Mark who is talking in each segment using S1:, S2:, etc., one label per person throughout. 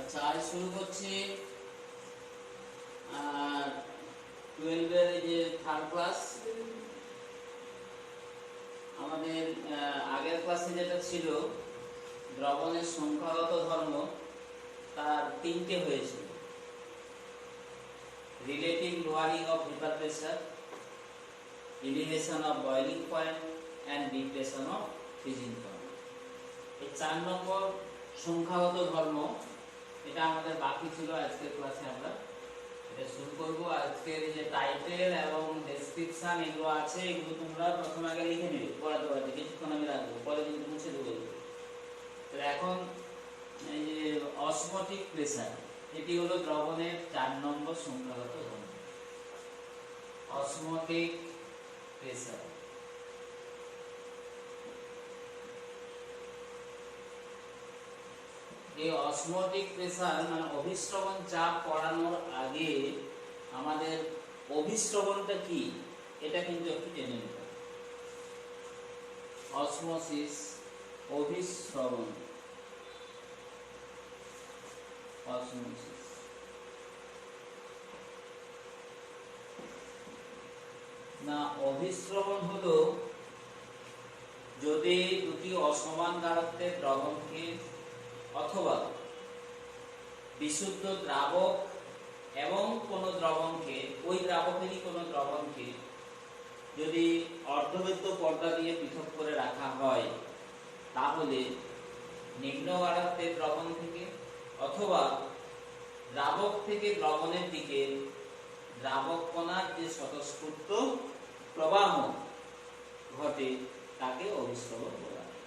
S1: আচ্ছা, আজ শুরু করছি 12 এর যে থার্ড ক্লাস। আমাদের আগের ক্লাসে যেটা ছিল দ্রবণের সংখ্যাগত ধর্ম, তার তিনটে হয়েছিল: relative lowering of vapour pressure, elevation of boiling point and depression of freezing point. এই 4 নম্বর সংখ্যাগত ধর্ম, এটা আমাদের বাকি ছিল। আজকের ক্লাসে আমরা এটা শুরু করব। আজকের যে টাইটেল এবং ডেসক্রিপশন এগুলো আছে, এগুলো তোমরা প্রথমে আগে লিখে নেবে, পড়াতে পড়াতে কিছুক্ষণ আমি রাখবো, পরে কিন্তু মুছে দেবো। তো এখন এই যে অসমোটিক প্রেসার, এটি হলো দ্রবণের 4 নম্বর সংখ্যাগত ধর্ম, অসমোটিক প্রেসার। এই অসমোটিক প্রেসার মানে অভিস্রবণ চাপ পড়ানোর আগে আমাদের অভিস্রবণটা কি এটা কিন্তু একটু জেনে নিতে হবে। অসমোসিস, অভিস্রবণ, অসমোসিস। না, অভিস্রবণ হলো যদি দুটি অসমান গাঢ়ত্বের দ্রবণকে অথবা বিশুদ্ধ দ্রাবক এবং কোনো দ্রবণকে, ওই দ্রাবকেরই কোনো দ্রবণকে যদি অর্ধবৃত্ত পর্দা দিয়ে পৃথক করে রাখা হয়, তাহলে নিম্ন গাঢ়ত্বের দ্রবণ থেকে অথবা দ্রাবক থেকে দ্রবণের দিকে দ্রাবক কণার যে স্বতঃস্ফূর্ত প্রবাহ ঘটে তাকে অভিস্রবণ বলা হয়।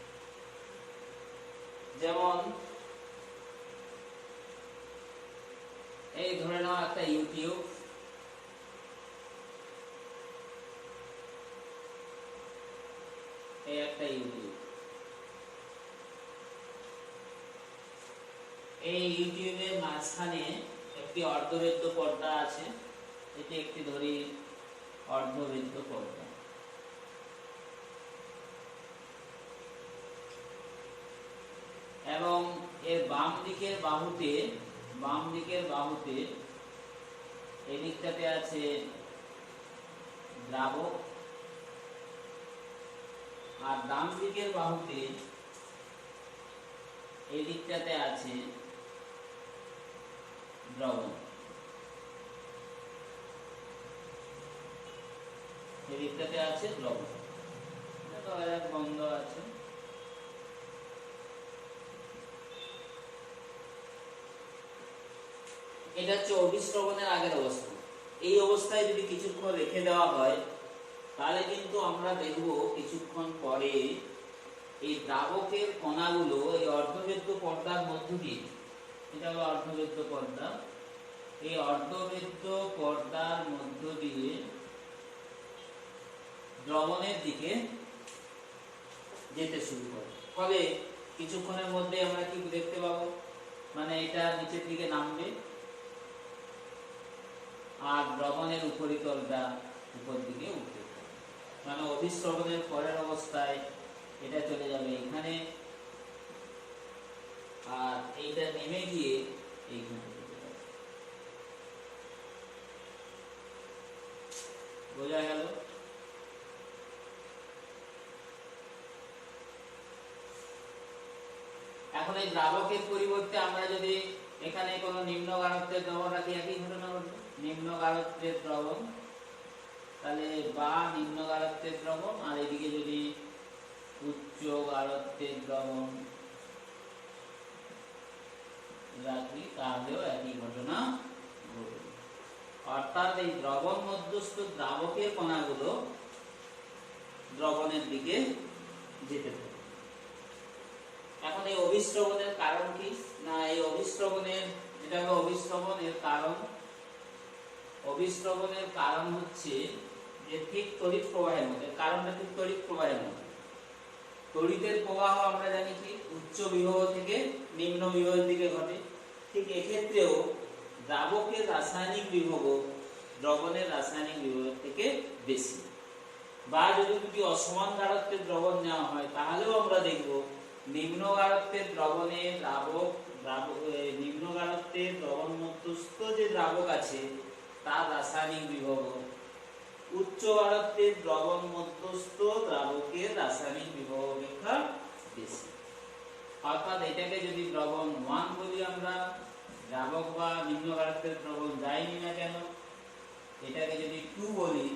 S1: যেমন এই ধরে নাও একটা ইউটিউব, এই একটা ইউটিউব। এই ইউটিউবের মাঝখানে একটি অর্ধবৃত্ত পর্দা আছে। এটি একটি ধরি অর্ধবৃত্ত পর্দা। এবং এর বাম দিকের বাহুতে এই দিকটাতে আছে দ্রাবক, আর ডান দিকের বাহুতে এই দিকটাতে আছে দ্রবণ। এই দিকটাতে আছে দ্রবণ, বন্ধ আছে। এটা হচ্ছে অভিস্রবণের আগের অবস্থা। এই অবস্থায় যদি কিছুক্ষণ রেখে দেওয়া হয়, তাহলে কিন্তু আমরা দেখব কিছুক্ষণ পরে এই দ্রাবকের কণাগুলো এই অর্ধবৃত্ত পর্দার মধ্য দিয়ে, এটা হলো অর্ধবৃত্ত পর্দা, এই অর্ধবৃত্ত পর্দার মধ্য দিয়ে দ্রবণের দিকে যেতে শুরু করে। ফলে কিছুক্ষণের মধ্যে আমরা কি দেখতে পাবো, মানে এটা নিচের দিকে নামবে আর দ্রবণের উপরিতলটা উপর দিকে উঠতে থাকবে। মানে অভিস্রবণের পরের অবস্থায় এটা চলে যাবে এখানে, আর এইটা নেমে গিয়ে এইখানে চলে যাবে। বোঝা গেল? এখন এই দ্রাবকের পরিবর্তে আমরা যদি এখানে কোনো নিম্ন গাঢ়ত্বের দ্রবণ রাখি, একই ঘটনা ঘটবে। নিম্ন গাঢ়ত্বের দ্রবণ, তাহলে বা নিম্ন গাঢ়ত্বের দ্রবণ, আর এদিকে যদি উচ্চ গাঢ়ত্বের দ্রবণ রাখি, তাহলেও একই ঘটনা ঘটবে। অর্থাৎ এই দ্রবণ মধ্যস্থ দ্রাবকের কণাগুলো দ্রবণের দিকে যেতে থাকে। এখন এই অভিস্রবণের কারণ কি? না, এই অভিস্রবণের, যেটা হলো অভিস্রবণের কারণ, অভিস্রবণের কারণ হচ্ছে যে ঠিক তড়িৎ প্রবাহের মধ্যে, কারণটা ঠিক তড়িৎ প্রবাহের মধ্যে। তড়িতের প্রবাহ আমরা জানি কি উচ্চ বিভব থেকে নিম্ন বিভবের দিকে ঘটে, ঠিক এক্ষেত্রেও দ্রাবকের রাসায়নিক বিভব দ্রবণের রাসায়নিক বিভবের থেকে বেশি। বা যদি দুটি অসমান গাঢ়ত্বের দ্রবণ নেওয়া হয়, তাহলেও আমরা দেখব নিম্ন গাঢ়ত্বের দ্রবণে নিম্ন গাঢ়ত্বের দ্রবণ মধ্যস্থ যে দ্রাবক আছে তার রাসায়নিক বিভব উচ্চ গাঢ়ত্বের দ্রবণ মধ্যস্থ দ্রাবকের রাসায়নিক বিভব অপেক্ষা বেশি। অর্থাৎ এটাকে যদি দ্রবণ 1 বলি আমরা, দ্রাবক বা নিম্ন গাঢ়ত্বের দ্রবণ যাইনি না কেন, এটাকে যদি 2 বলি,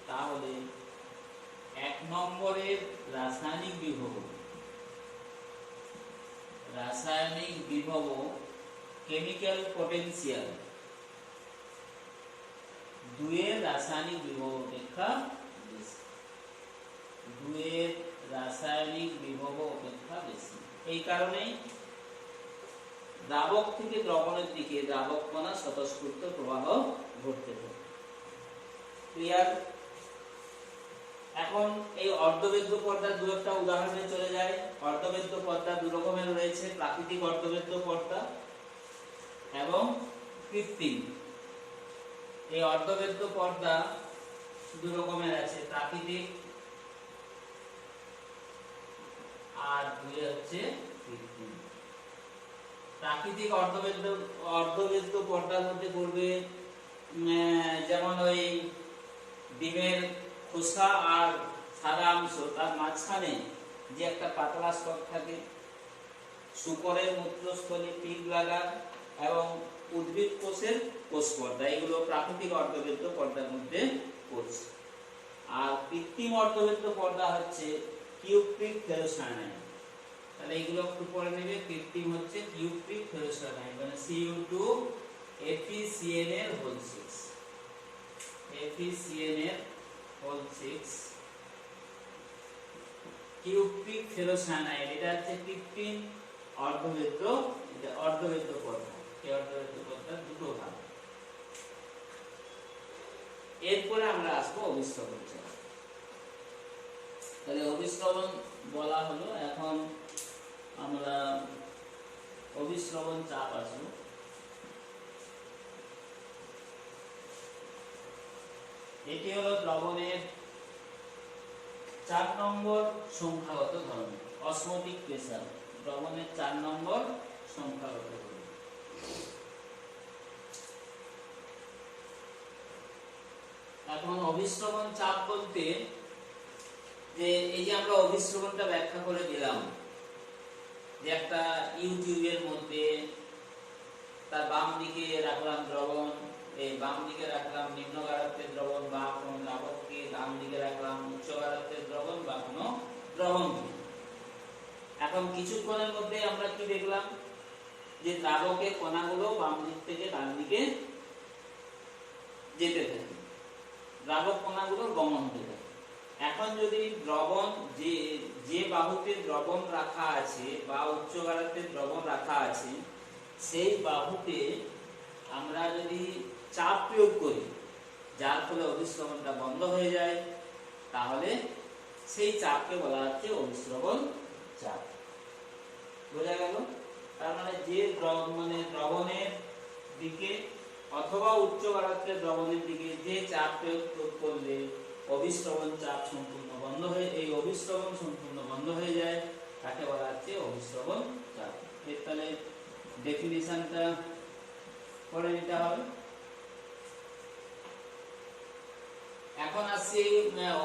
S1: তাহলে 1 নম্বরের রাসায়নিক বিভব কেমিক্যাল পটেনশিয়াল 2 এর রাসায়নিক বিভব অপেক্ষা বেশি। 2 এর রাসায়নিক বিভব অপেক্ষা বেশি। এই কারণেই দ্রাবক থেকে দ্রবণের দিকে দ্রাবক কণা স্বতঃস্ফূর্ত প্রবাহ ঘটতে থাকে। ক্লিয়ার? এখন এই অর্ধবেদ্য পর্দার দু একটা উদাহরণে চলে যায়। অর্ধবেদ্য পর্দা দু রকমের রয়েছে, প্রাকৃতিক অর্ধবেদ্য পর্দা এবং কৃত্রিম। এই অর্ধবেদ্য পর্দা দু রকমের আছে, প্রাকৃতিক আর দুই হচ্ছে কৃত্রিম। প্রাকৃতিক অর্ধবেদ্য পর্দার মধ্যে পড়বে যেমন ওই ডিমের খোসা আর সাদা অংশ, তার মাঝখানে যে একটা পাতলা স্তর থাকে, শূকরের মূত্রস্থলে পিগ লাগা এবং উদ্ভিদ কোষের কোষ পর্দা, এগুলো প্রাকৃতিক অর্ধবেদ্য পর্দার মধ্যে পড়ছে। আর কৃত্রিম অর্ধবেদ্য পর্দা হচ্ছে কিউপ্রিক ফেরোসায়ানাইড। তাহলে এগুলো একটু পড়ে নেবে। কৃত্রিম হচ্ছে কিউপ্রিক ফেরোসায়ানাইড, মানে Cu2 FeCN এর হোল 6, FeCN এর হোল 6 কিউপ্রিক ফেরোসায়ানাইড। এটা হচ্ছে কৃত্রিম অর্ধবেদ্য, এটা অর্ধবেদ্য পর্দা। এই অর্ধবেদ্য পর্দার দুটো ভাগ। এরপরে আমরা আসবো অভিস্রবণ চাপ। তাহলে অভিস্রবণ বলা হলো, এখন আমরা অভিস্রবণ চাপ আসবো। এটি হলো দ্রবণের 4 নম্বর সংখ্যাগত ধর্ম, অসমোটিক প্রেসার। দ্রবণের 4 নম্বর সংখ্যাগত ধর্ম। এখন অভিস্রবণ চাপ বলতে, যে এই যে আমরা অভিস্রবণটা ব্যাখ্যা করে দিলাম, যে একটা ইউটিউবের মধ্যে তার বাম দিকে রাখলাম দ্রবণ, এই বাম দিকে রাখলাম নিম্ন গাঢ়ত্বের দ্রবণ বা কোনো দ্রাবককে, ডান দিকে রাখলাম উচ্চ গাঢ়ত্বের দ্রবণ বা কোনো দ্রবণকে। এখন কিছুক্ষণের মধ্যে আমরা কি দেখলাম, যে দ্রাবকের কণাগুলো বাম দিক থেকে ডান দিকে যেতে থাকে, দ্রাবক কণাগুলো গমন হতে থাকে। এখন যদি দ্রবণ যে বাহুতে দ্রবণ রাখা আছে বা উচ্চ গাঢ়ত্বের দ্রবণ রাখা আছে, সেই বাহুতে আমরা যদি চাপ প্রয়োগ করি, যার ফলে অভিস্রবণটা বন্ধ হয়ে যায়, তাহলে সেই চাপকে বলা হচ্ছে অভিস্রবণ চাপ। বোঝা গেল? তার মানে যে দ্রবণের দিকে অথবা উচ্চ গাঢ়ত্বের দ্রবণের দিকে যে চাপ প্রয়োগ করলে অভিস্রবণ চাপ সম্পূর্ণ বন্ধ হয়ে, এই অভিস্রবণ সম্পূর্ণ বন্ধ হয়ে যায়, তাকে বলা হচ্ছে অভিস্রবণ চাপ। এর তাহলে ডেফিনিশনটা পড়ে নিতে হবে। এখন আসছে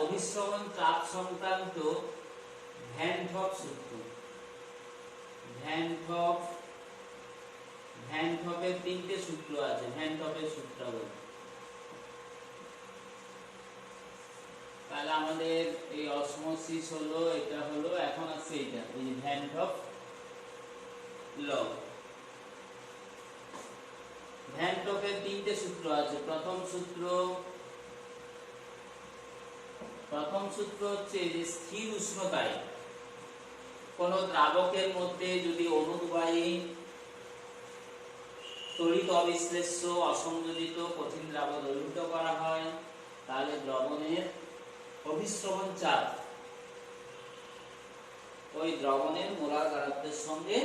S1: অভিস্রবণ চাপ সংক্রান্ত ভ্যান ড্রপ সূত্র। ভ্যান ড্রপের 3টে সূত্র আছে। ভ্যান ড্রপের সূত্রাবলী। তাহলে আমাদের এই অসমোসিস হলো, এটা হলো, এখন আছে এটা, এই যে ভ্যান ড্রপ ল। ভ্যান ড্রপের 3টে সূত্র আছে। প্রথম সূত্র হচ্ছে যে স্থির উষ্ণতায় কোন দ্রাবকের মধ্যে যদি অনুদ্বায়ী তড়িৎ অবিশ্লেষ্য অসংযোজিত কঠিন দ্রাবক দ্রবীভূত করা হয়, তাহলে দ্রবণের অভিস্রবণ চাপ ওই দ্রবণের মোলার গাঢ়ত্বের সঙ্গে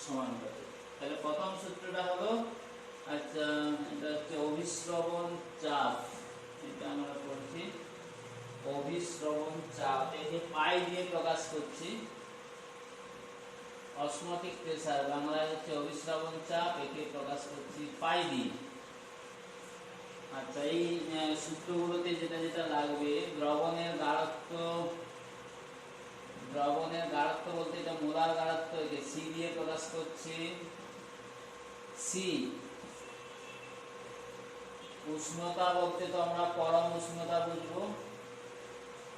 S1: সমানুপাতিক। তাহলে প্রথম সূত্রটা হলো, আচ্ছা এটা হচ্ছে অভিস্রবণ চাপ, এটা আমরা পড়ছি অভিস্রবণ চাপ, একে পাই দিয়ে প্রকাশ করছি। অসমোটিক প্রেসার, বাংলায় হচ্ছে অভিস্রাবণ চাপ, একে প্রকাশ করছি পাই দিয়ে। আচ্ছা, এই সূত্রগুলোতে যেটা যেটা লাগবে, দ্রবণের গাঢ়ত্ব, দ্রবণের গাঢ়ত্ব বলতে এটা মোলার গাঢ়ত্ব, একে সি দিয়ে প্রকাশ করছি সি। উষ্ণতা বলতে তো আমরা পরম উষ্ণতা বুঝবো,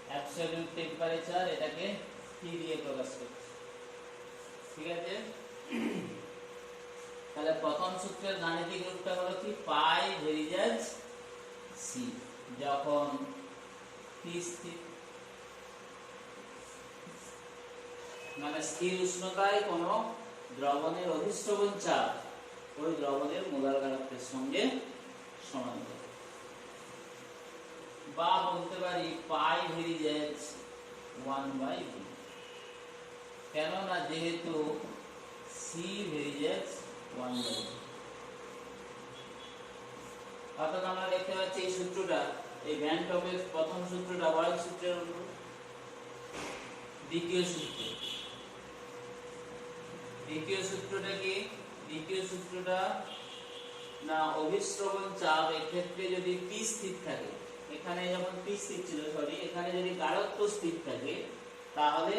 S1: অ্যাবসলিউট টেম্পারেচার, এটাকে টি দিয়ে প্রকাশ করছি। ঠিক আছে, তাহলে প্রথম সূত্রের গাণিতিক রূপটা হলো কি, পাই ভেরিজাজ সি। যখন টি স্থির, মানে স্থির উষ্ণতায় কোনো দ্রবণের অভিস্রবণ চাপ ওই দ্রবণের মোলার গাঢ়ত্বের সঙ্গে সমানুপাতিক। বা বলতে পারি পাই ভেরিজাজ 1/v, কেননা যেহেতু সি ভেরিজাজ 1/v। অর্থাৎ আমরা দেখতে পাচ্ছি এই সূত্রটা, এই ভ্যান টপের প্রথম সূত্রটা বয়েল সূত্রের অনুরূপ। দ্বিতীয় সূত্র, দ্বিতীয় সূত্রটা কি? দ্বিতীয় সূত্রটা না অভিস্রবণ চাপ, এক্ষেত্রে যদি পি স্থির থাকে, এখানে যেমন পি স্থির ছিল, সরি, এখানে যদি গাঢ়ত্ব স্থির থাকে, তাহলে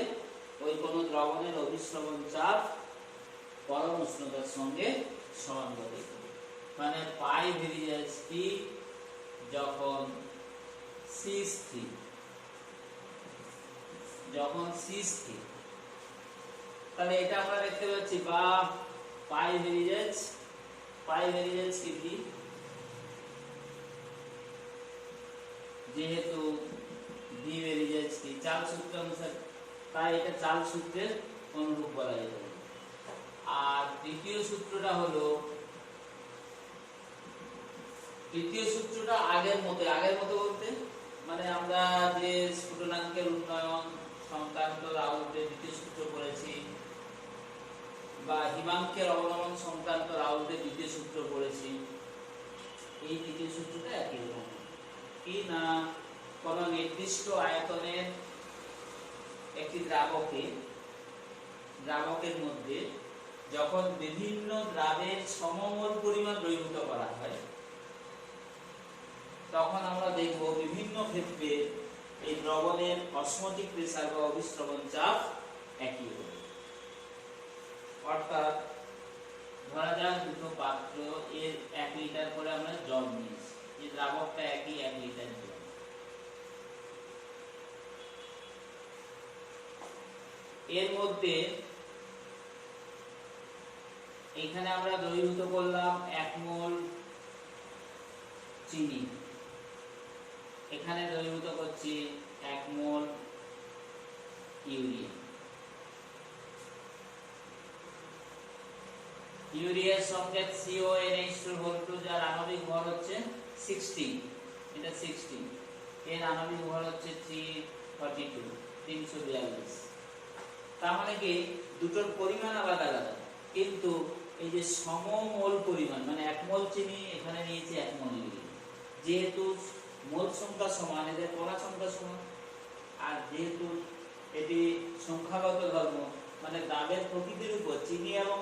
S1: ওই কোনো দ্রবণের অভিস্রবণ চাপ পরম উষ্ণতার সঙ্গে সমানুপাতিক। মানে পাই ভেরিজাজ টি যখন সি স্থির, যখন সি স্থির, তাহলে এটা আমরা দেখতে পাচ্ছি, বা পাই ভেরিজাজ, পাই ভেরিজাজ কি, যেহেতু ভি ভেরিজাজ কি চাল সূত্র অনুসারে, তাই এটা চাল সূত্রের অনুরূপ বলা যেতে পারে। আর তৃতীয় সূত্রটা হলো, তৃতীয় সূত্রটা আগের মতো, আগের মতো বলতে মানে আমরা যে স্ফুটনাঙ্কের উন্নয়ন সংক্রান্ত রাউল্টের দ্বিতীয় সূত্র পড়েছি, বা হিমাঙ্কের অবনমন সংক্রান্ত রাউল্টের দ্বিতীয় সূত্র পড়েছি, এই দ্বিতীয় সূত্রটা একই রকম। কি না, কোন নির্দিষ্ট আয়তনের একটি দ্রাবকের মধ্যে যখন বিভিন্ন দ্রাবের সমমোল পরিমাণ দ্রবীভূত করা হয়, তখন আমরা দেখব বিভিন্ন ক্ষেত্রে এই দ্রবণের অসমোটিক প্রেসার বা অভিস্রবণ চাপ একই হবে। অর্থাৎ ধরা যাক দুটো পাত্র, এর 1 লিটার করে আমরা জল নিয়েছি, এই দ্রাবকটা একই 1 লিটার জল। এর মধ্যে এখানে আমরা দ্রবীভূত করলাম 1 মোল চিনি, এখানে দ্রবীভূত করছি 1 মোল ইউরিয়া। ইউরিয়ার সঙ্গে CONH2 যার আণবিক ভর হচ্ছে 16, এটা 16, এর আণবিক ভর হচ্ছে 342। তার মানে কি দুটোর পরিমাণ আলাদা আলাদা, কিন্তু এই যে সমমোল পরিমাণ, মানে 1 মোল চিনি এখানে নিয়েছি 1 মোল ইউরিয়া, যেহেতু মোল সংখ্যা সমান, এদের কণা সংখ্যা সমান, আর যেহেতু এটি সংখ্যাগত ধর্ম, মানে দ্রাবের প্রকৃতির উপর চিনি এবং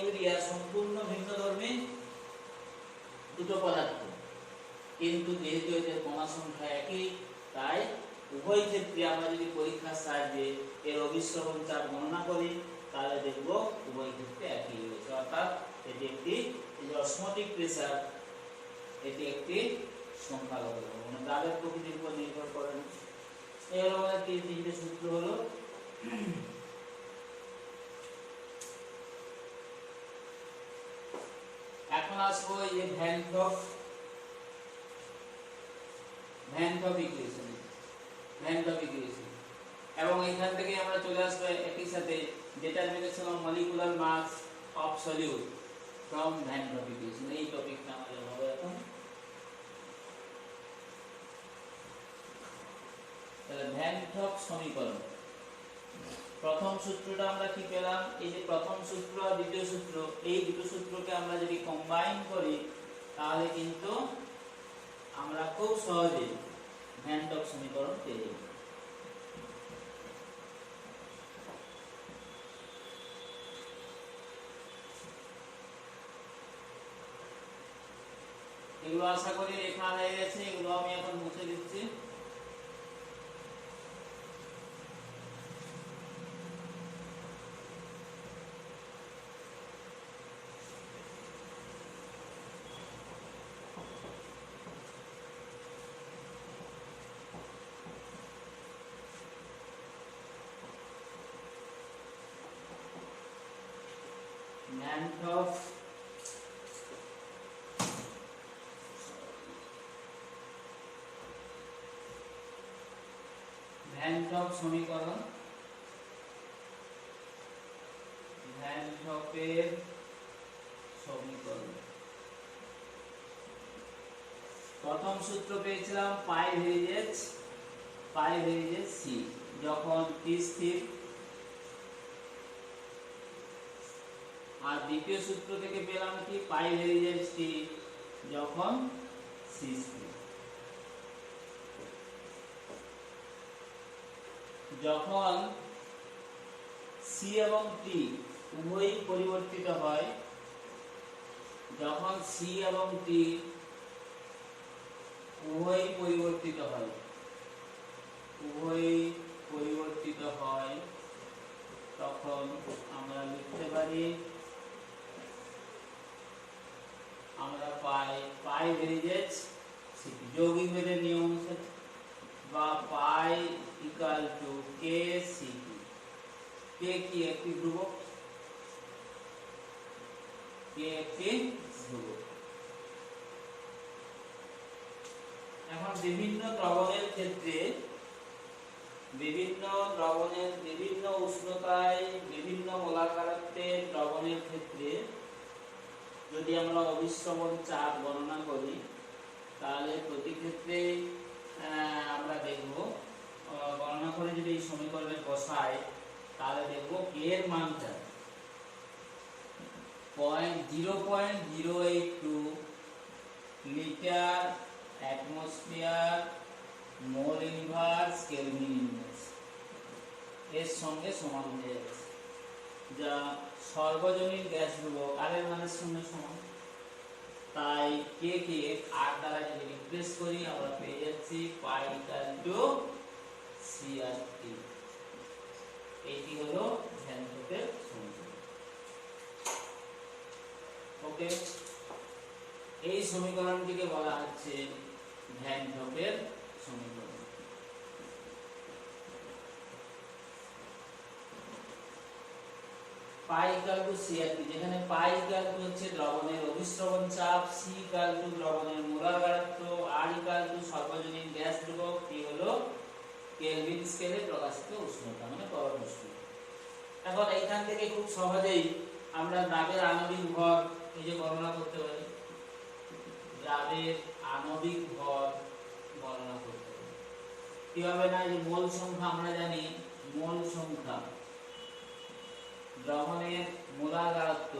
S1: ইউরিয়া সম্পূর্ণ ভিন্ন ধর্মী দুটো পদার্থ, কিন্তু যেহেতু এদের কণা সংখ্যা একই, তাই উভয় ক্ষেত্রে আমরা যদি পরীক্ষার সাহায্যে এর অভিস্রবণ চাপ গণনা করি, তাহলে দেখব উভয় ক্ষেত্রে একই হয়েছে। অর্থাৎ এটি একটি অসমোটিক প্রেসার, এটি একটি সংখ্যাগত, মানে দ্রাবের প্রকৃতির উপর নির্ভর করে না। এই হলো আমাদের তিনটে সূত্র হলো। এখন আসবো এই যে ভ্যান টপ ইকুয়েশন, এবং এখান থেকে আমরা চলে আসবো একই সাথে determination of molecular mass of solute from van't Hoff equation. এই টপিকটা আমাদের হবে এখন। তাহলে ভ্যান টপ সমীকরণ, প্রথম সূত্রটা আমরা কি পেলাম, এই যে প্রথম সূত্র আর দ্বিতীয় সূত্র, এই দুটো সূত্রকে আমরা যদি কম্বাইন করি, তাহলে কিন্তু আমরা খুব সহজে ভ্যান টপ সমীকরণ পেয়ে যাব। এগুলো আশা করি লেখা হয়ে গেছে, এগুলো আমি এখন মুছে দিচ্ছি। ভ্যান টপ সমীকরণ, ভ্যান টপের সমীকরণ। প্রথম সূত্র পেয়েছিলাম পাই ভেরিজেস সি, যখন টি স্থির। আর দ্বিতীয় সূত্র থেকে পেলাম কি পাই ভেরিজেস টি যখন সি স্থির। যখন সি এবং টি উভয়ই পরিবর্তিত হয়, যখন সি এবং টি উভয়ই পরিবর্তিত হয়, তখন আমরা লিখতে পারি, আমরা পাই ভেরিজেস সিটি যৌগিক ভেদের নিয়ম অনুসারে, বা পাই ইকুয়াল টু কে সিটি। কে কি একটি ধ্রুবক, এখন বিভিন্ন দ্রবণের ক্ষেত্রে, বিভিন্ন উষ্ণতায়, বিভিন্ন মোলাকারত্বের দ্রবণের ক্ষেত্রে যদি আমরা অভিস্রবণ চাপ গণনা করি, তাহলে প্রতি ক্ষেত্রে আমরা দেখব, গণনা করে যদি এই সমীকরণে বসাই, তাহলে দেখব কে এর মানটা 0.082 litre atmosphere mole inverse kelvin inverse এর সঙ্গে সমান হয়ে যাচ্ছে, যা সর্বজনীন গ্যাস ধ্রুবক আর এর মানের সঙ্গে সমান। তাই কে কে আর দ্বারা যদি রিপ্লেস করি, আমরা পেয়ে যাচ্ছি পাই ইকুয়াল টু সিআরটি। এটি হলো ভ্যান টপের সমীকরণ। ওকে, এই সমীকরণটিকে বলা হচ্ছে ভ্যান টপের সমীকরণ। পাই ইকুয়াল টু সিআরটি, যেখানে পাই ইকুয়াল টু হচ্ছে দ্রবণের অভিস্রবণ চাপ, সি ইকুয়াল টু দ্রবণের মোলার গাঢ়ত্ব, আর ইকুয়াল টু সর্বজনীন গ্যাস ধ্রুবক, টি হলো কেলভিন স্কেলে প্রকাশিত উষ্ণতা, মানে তরল উষ্ণতা। এখন এইখান থেকে খুব সহজেই আমরা দ্রাবের আণবিক ভর এই যে গণনা করতে পারি, দ্রাবের আণবিক ভর গণনা করতে পারি কিভাবে, না যে মোল সংখ্যা আমরা জানি, মোল সংখ্যা দ্রবণের মোলার গাঢ়ত্ব,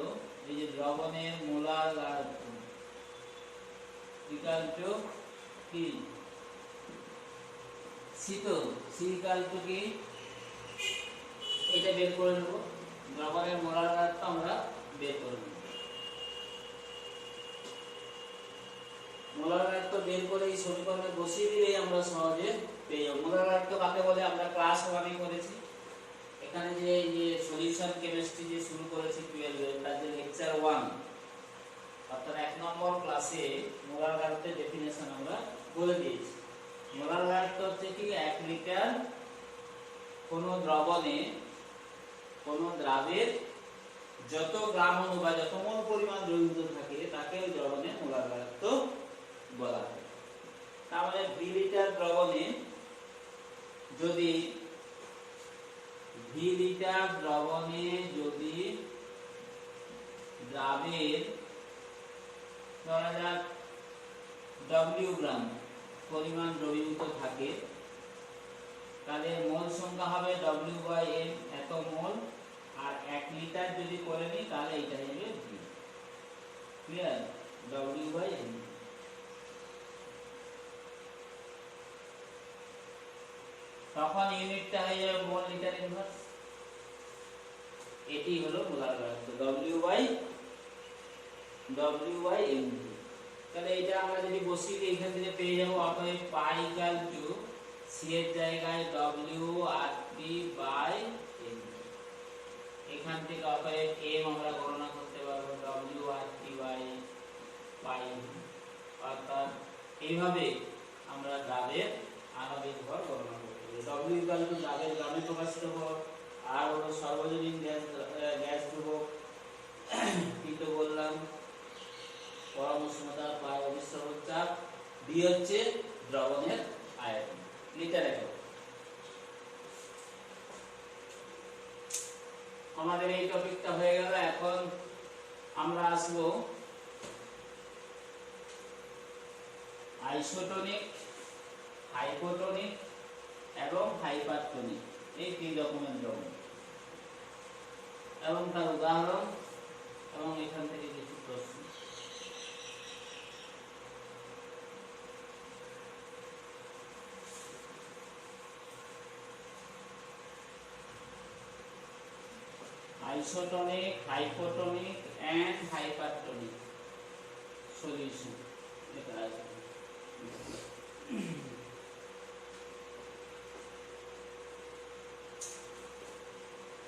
S1: এই যে দ্রবণের মোলার গাঢ়ত্ব ইকুয়াল টু কি শীতল, সি ইকুয়াল টু কি, এটা বের করে নেব, দ্রবণের মোলার গাঢ়ত্ব আমরা বের করে নেব। মোলার গাঢ়ত্ব বের করে এই সমীকরণে বসিয়ে দিলেই আমরা সহজে পেয়ে যাব। মোলার গাঢ়ত্ব কাকে বলে আমরা ক্লাস 1 এ করেছি। এখানে যে সলিউশন কেমিস্ট্রি যে শুরু করেছি 12 এর, তার যে লেকচার 1 অর্থাৎ 1 নম্বর ক্লাসে মোলার গাঢ়ত্বের ডেফিনিশন আমরা বলে দিয়েছি। মোলার গাঢ়ত্ব হচ্ছে কি 1 লিটার কোনো দ্রবণে, কোনো দ্রাবের যত গ্রাম অণু বা যত মোল পরিমাণ দ্রবীভূত থাকে তাকে ওই দ্রবণের মোলার গাঢ়ত্ব বলা হয়। তাহলে 2 লিটার দ্রবণে যদি দ্রাবের ধরা যাক W গ্রাম পরিমাণ দ্রবীভূত থাকে, তাহলে মোল সংখ্যা হবে W/m এত মোল, আর 1 লিটার যদি করে নিই তাহলে এটা হবে V। ক্লিয়ার? W/m। তখন ইউনিটটা হয়ে যাবে মোল লিটার ইনভার্স। এটি হলো মোলার গাঢ়ত্ব W/mv। তাহলে এটা আমরা যদি বসিয়ে দিই এখান থেকে পেয়ে যাব অতএব পাই ইকুয়াল টু সি এর জায়গায় W R T by N. এখান থেকে অতএব এম আমরা গণনা করতে পারবো W R T by pi. অর্থাৎ এইভাবে আমরা দ্রাবের আণবিক ভর গণনা করতে পারি। ডব্লিউ ইকুয়াল টু দ্রাবের দ্রাবে প্রকাশিত ভর, আর হলো সর্বজনীন গ্যাস ধ্রুবক, কিন্তু বললাম পরম উষ্ণতা পাই অবিশ্রবণ চাপ, বি হচ্ছে দ্রবণের আয়তন লিটার একক। আমাদের এই টপিকটা হয়ে গেল। এখন আমরা আসবো আইসোটোনিক, হাইপোটোনিক এবং হাইপারটোনিক এই তিন রকমের দ্রবণ এবং তার উদাহরণ এবং এখান থেকে কিছু প্রশ্ন। Isotonic, hypotonic and hypertonic solution. এটা আছে।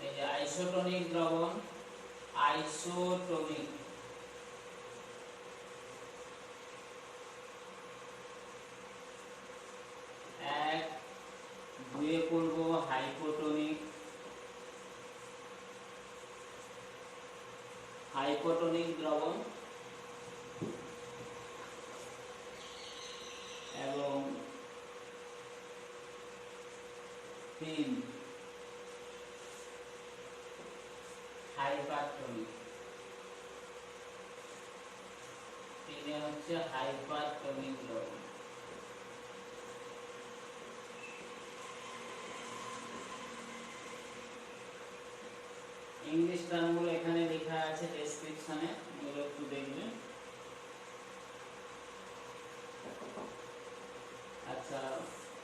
S1: এই যে আইসোটোনিক দ্রবণ, আইসোটোনিক এক, দুয়ে করব হাইপোটোনিক, হাইপোটোনিক দ্রবণ এবং তিন হাইপারটোনিক। তিনে হচ্ছে হাইপারটোনিক দ্রবণ। ইংলিশ টার্মগুলো এখানে লেখা আছে ডেসক্রিপশনে, এগুলো একটু দেখবেন। আচ্ছা,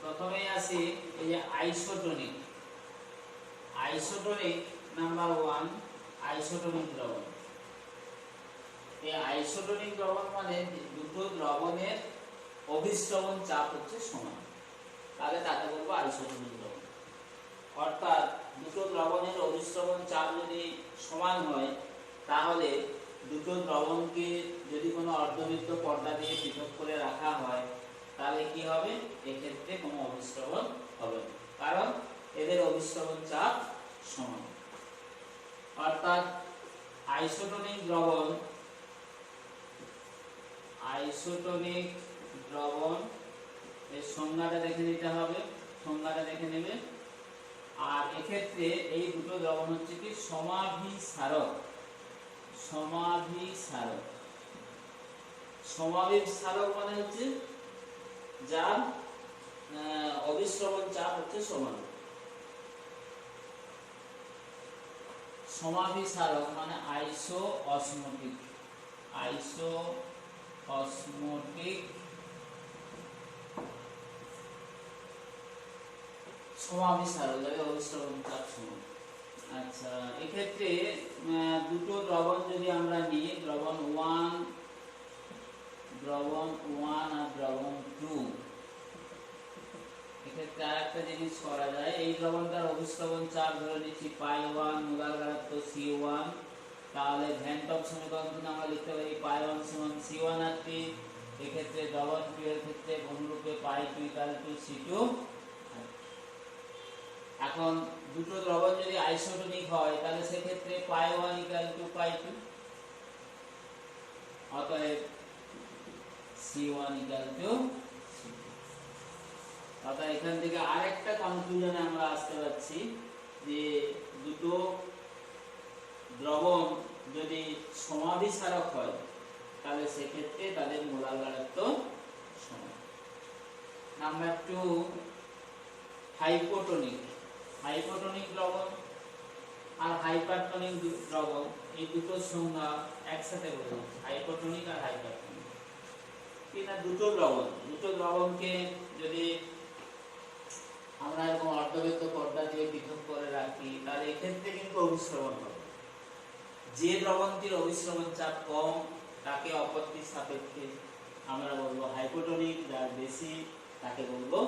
S1: প্রথমে আসি এই যে আইসোটোনিক। আইসোটোনিক নাম্বার 1 আইসোটোনিক দ্রবণ। এই আইসোটোনিক দ্রবণ মানে দুটো দ্রবণের অভিস্রবণ চাপ হচ্ছে সমান, তাহলে তাকে বলবো আইসোটোনিক দ্রবণ। অর্থাৎ দুটো দ্রবণের অভিস্রবণ চাপ যদি সমান হয় তাহলে দুটো দ্রবণকে যদি কোনো অর্ধবৃত্ত পর্দা দিয়ে পৃথক করে রাখা হয় তাহলে কি হবে, এক্ষেত্রে কোনো অভিস্রবণ হবে না, কারণ এদের অভিস্রবণ চাপ সমান। অর্থাৎ আইসোটোনিক দ্রবণ, আইসোটোনিক দ্রবণ এর সংজ্ঞাটা দেখে নিতে হবে, সংজ্ঞাটা দেখে নেবে। আর এক্ষেত্রে এই দুটো দ্রবণ হচ্ছে কি সমাভিসারক। সমাভিসারক, সমাভিসারক মানে হচ্ছে যার অভিস্রবণ চাপ হচ্ছে সমান। সমাভিসারক মানে আইসো অসমোটিক, আইসো অসমোটিক সমাভিসারক যাদের অভিস্রবণ চাপ সমান। আচ্ছা, এক্ষেত্রে দুটো দ্রবণ যদি আমরা নিই, দ্রবণ 1 আর দ্রবণ 2, এক্ষেত্রে আরেকটা জিনিস করা যায়, এই দ্রবণটার অভিস্রবণ চাপ ধরে নিচ্ছি পাই1, মোলার ঘনত্ব C1, তাহলে ভ্যান টপ সমীকরণ থেকে আমরা লিখতে পারি পাই1 সমান C1 আর T। এক্ষেত্রে দ্রবণ 2 এর ক্ষেত্রে অনুরূপে পাই2 ইকুয়াল টু C2। এখন দুটো দ্রবণ যদি আইসোটোনিক হয় তাহলে সেক্ষেত্রে পাই1 ইকুয়াল টু পাই2, অতএব C1 ইকুয়াল টু C2। অর্থাৎ এখান থেকে আরেকটা কনক্লুশনে আমরা আসতে পারছি যে দুটো দ্রবণ যদি সমাভিসারক হয় তাহলে সেক্ষেত্রে তাদের মোলার ঘনত্ব সমান। Number 2 hypotonic. হাইপোটোনিক দ্রবণ আর হাইপারটোনিক দ্রবণ এই দুটো সংজ্ঞা একসাথে বলবো, হাইপোটোনিক আর হাইপারটোনিক। কিনা দুটো দ্রবণকে যদি আমরা এরকম অর্ধবৃত্ত পর্দা দিয়ে পৃথক করে রাখি তাহলে এক্ষেত্রে কিন্তু অভিস্রবণ হবে। যে দ্রবণটির অভিস্রবণ চাপ কম তাকে অপরটির সাপেক্ষে আমরা বলবো হাইপোটনিক, যার বেশি তাকে বলবো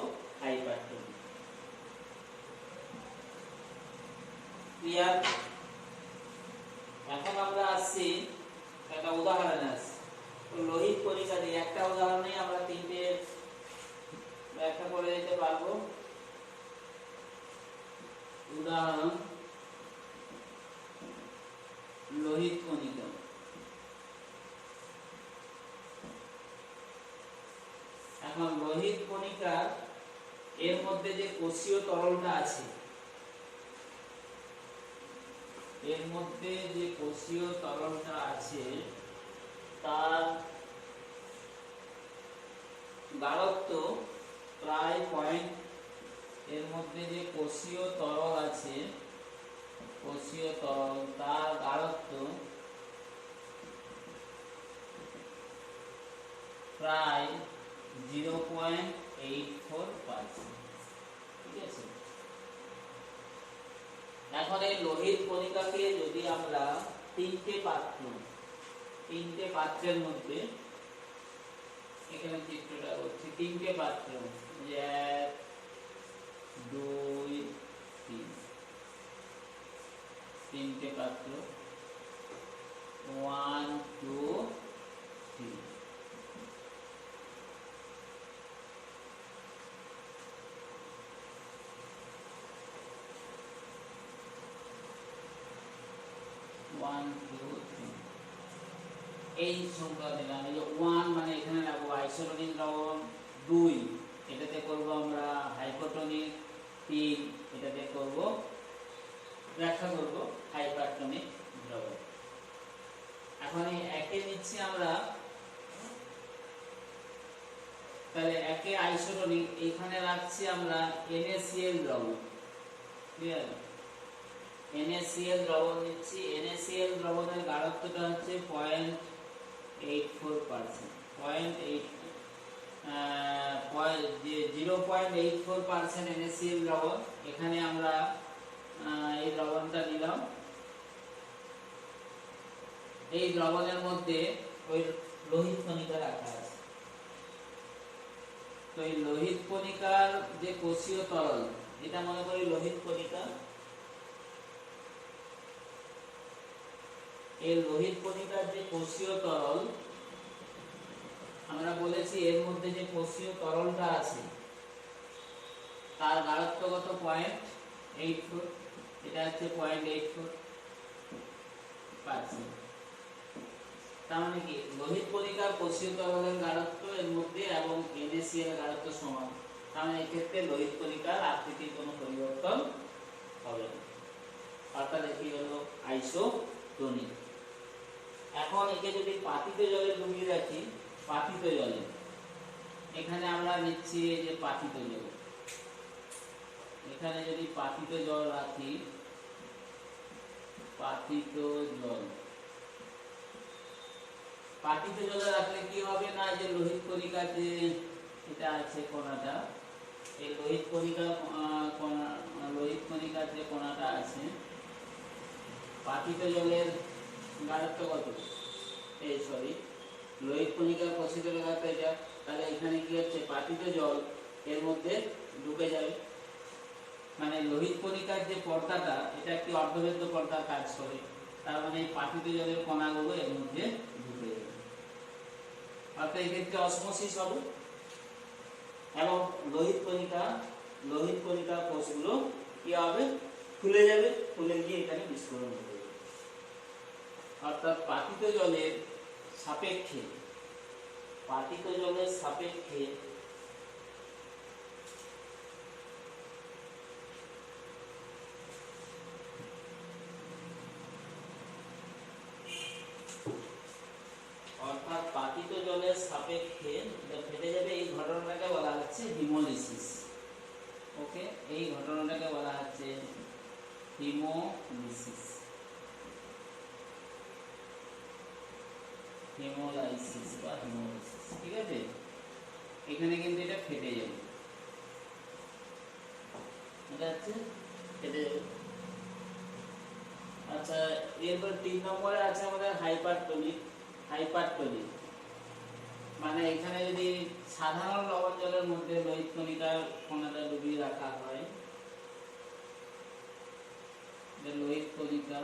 S1: হাইপারটনিক। ক্লিয়ার? এখন আমরা আসছি একটা উদাহরণে আসছি। লোহিত কণিকা দিয়ে একটা উদাহরণে আমরা তিনটে ব্যাখ্যা করে দিতে পারবো। উদাহরণ লোহিত কণিকা। এখন লোহিত কণিকার এর মধ্যে যে কোষীয় তরলটা আছে, এর মধ্যে যে কোষীয় তরলটা আছে তার গাঢ়ত্ব প্রায় পয়েন্ট, এর মধ্যে যে কোষীয় তরল আছে, কোষীয় তরল তার গাঢ়ত্ব প্রায় 0.84%। ঠিক আছে? এখন এই লোহিত কণিকাকে যদি আমরা তিনটে পাত্রের মধ্যে, এখানে চিত্রটা হচ্ছে তিনটে পাত্র, 1 2 3, তিনটে পাত্র 1 2 3। এই সংখ্যা দিলাম। এই যে 1 মানে এখানে রাখবো আইসোটনিক দ্রবণ, 2 এটাতে করব আমরা হাইপোটনিক, 3 এটাতে করব ব্যাখ্যা করব হাইপারটনিক দ্রবণ। এখন এই একে নিচ্ছি আমরা, তাহলে একে আইসোটনিক, এখানে রাখছি আমরা NaCl দ্রবণ। ক্লিয়ার? NaCl দ্রবণ নিচ্ছি। NaCl দ্রবণের গাঢ়ত্বটা হচ্ছে 0.84%। 0.84% NaCl দ্রবণ। এখানে আমরা এই দ্রবণটা নিলাম। এই দ্রবণের মধ্যে ওই লোহিত কণিকা রাখা আছে। তো এই লোহিত কণিকার যে কোষীয় তরল, এটা মনে করি লোহিত কণিকা। এই লোহিত কণিকার যে কোষীয় তরল, আমরা বলেছি এর মধ্যে যে কোষীয় তরলটা আছে তার গাঢ়ত্ব কত? 0.84। এটা হচ্ছে 0.84%। তার মানে কি লোহিত কণিকার কোষীয় তরলের গাঢ়ত্ব এর মধ্যে এবং NaCl এর গাঢ়ত্ব সমান। তার মানে এই ক্ষেত্রে লোহিত কণিকার আকৃতির কোনো পরিবর্তন হবে না, অর্থাৎ এটি হলো আইসোটনিক। এখন একে যদি পাতিত জলে ডুবিয়ে রাখি, পাতিত জলে, এখানে আমরা নিচ্ছি এই যে পাতিত জল, এখানে যদি পাতিত জল রাখি, পাতিত জল, পাতিত জলে রাখলে কি হবে না, যে লোহিত কণিকা যে এটা আছে কণাটা, এই লোহিত কণিকার যে কণাটা আছে, পাতিত জলের গাঢ়ত্ব কত? লোহিত কণিকার কোষীয় তরলের গাঢ়ত্ব এটা। তাহলে এখানে কি হচ্ছে, পাতিত জল এর মধ্যে ঢুকে যাবে। মানে লোহিত কণিকার যে পর্দাটা, এটা একটি অর্ধবেদ্য পর্দার কাজ করে। তার মানে এই পাতিত জলের কণাগুলো এর মধ্যে ঢুকে যাবে, অর্থাৎ এই ক্ষেত্রে অসমোসিস হবে এবং লোহিত কণিকা কোষগুলো কি হবে? ফুলে যাবে, ফুলে গিয়ে এখানে বিস্ফোরণ হবে। অর্থাৎ পাতিত জলের সাপেক্ষে এটা ফেটে যাবে। এই ঘটনাটাকে বলা হচ্ছে হিমোলিসিস। ওকে, এই ঘটনাটাকে বলা হচ্ছে হিমোলাইসিস। ঠিক আছে? এখানে কিন্তু এটা ফেটে যাবে, ফেটে যাবে। আচ্ছা, এরপর 3 নম্বরে আছে আমাদের হাইপারটনিক। মানে এখানে যদি সাধারণ লবণ জলের মধ্যে লোহিত কণিকার কণাটা ডুবিয়ে রাখা হয়, লোহিত কণিকা,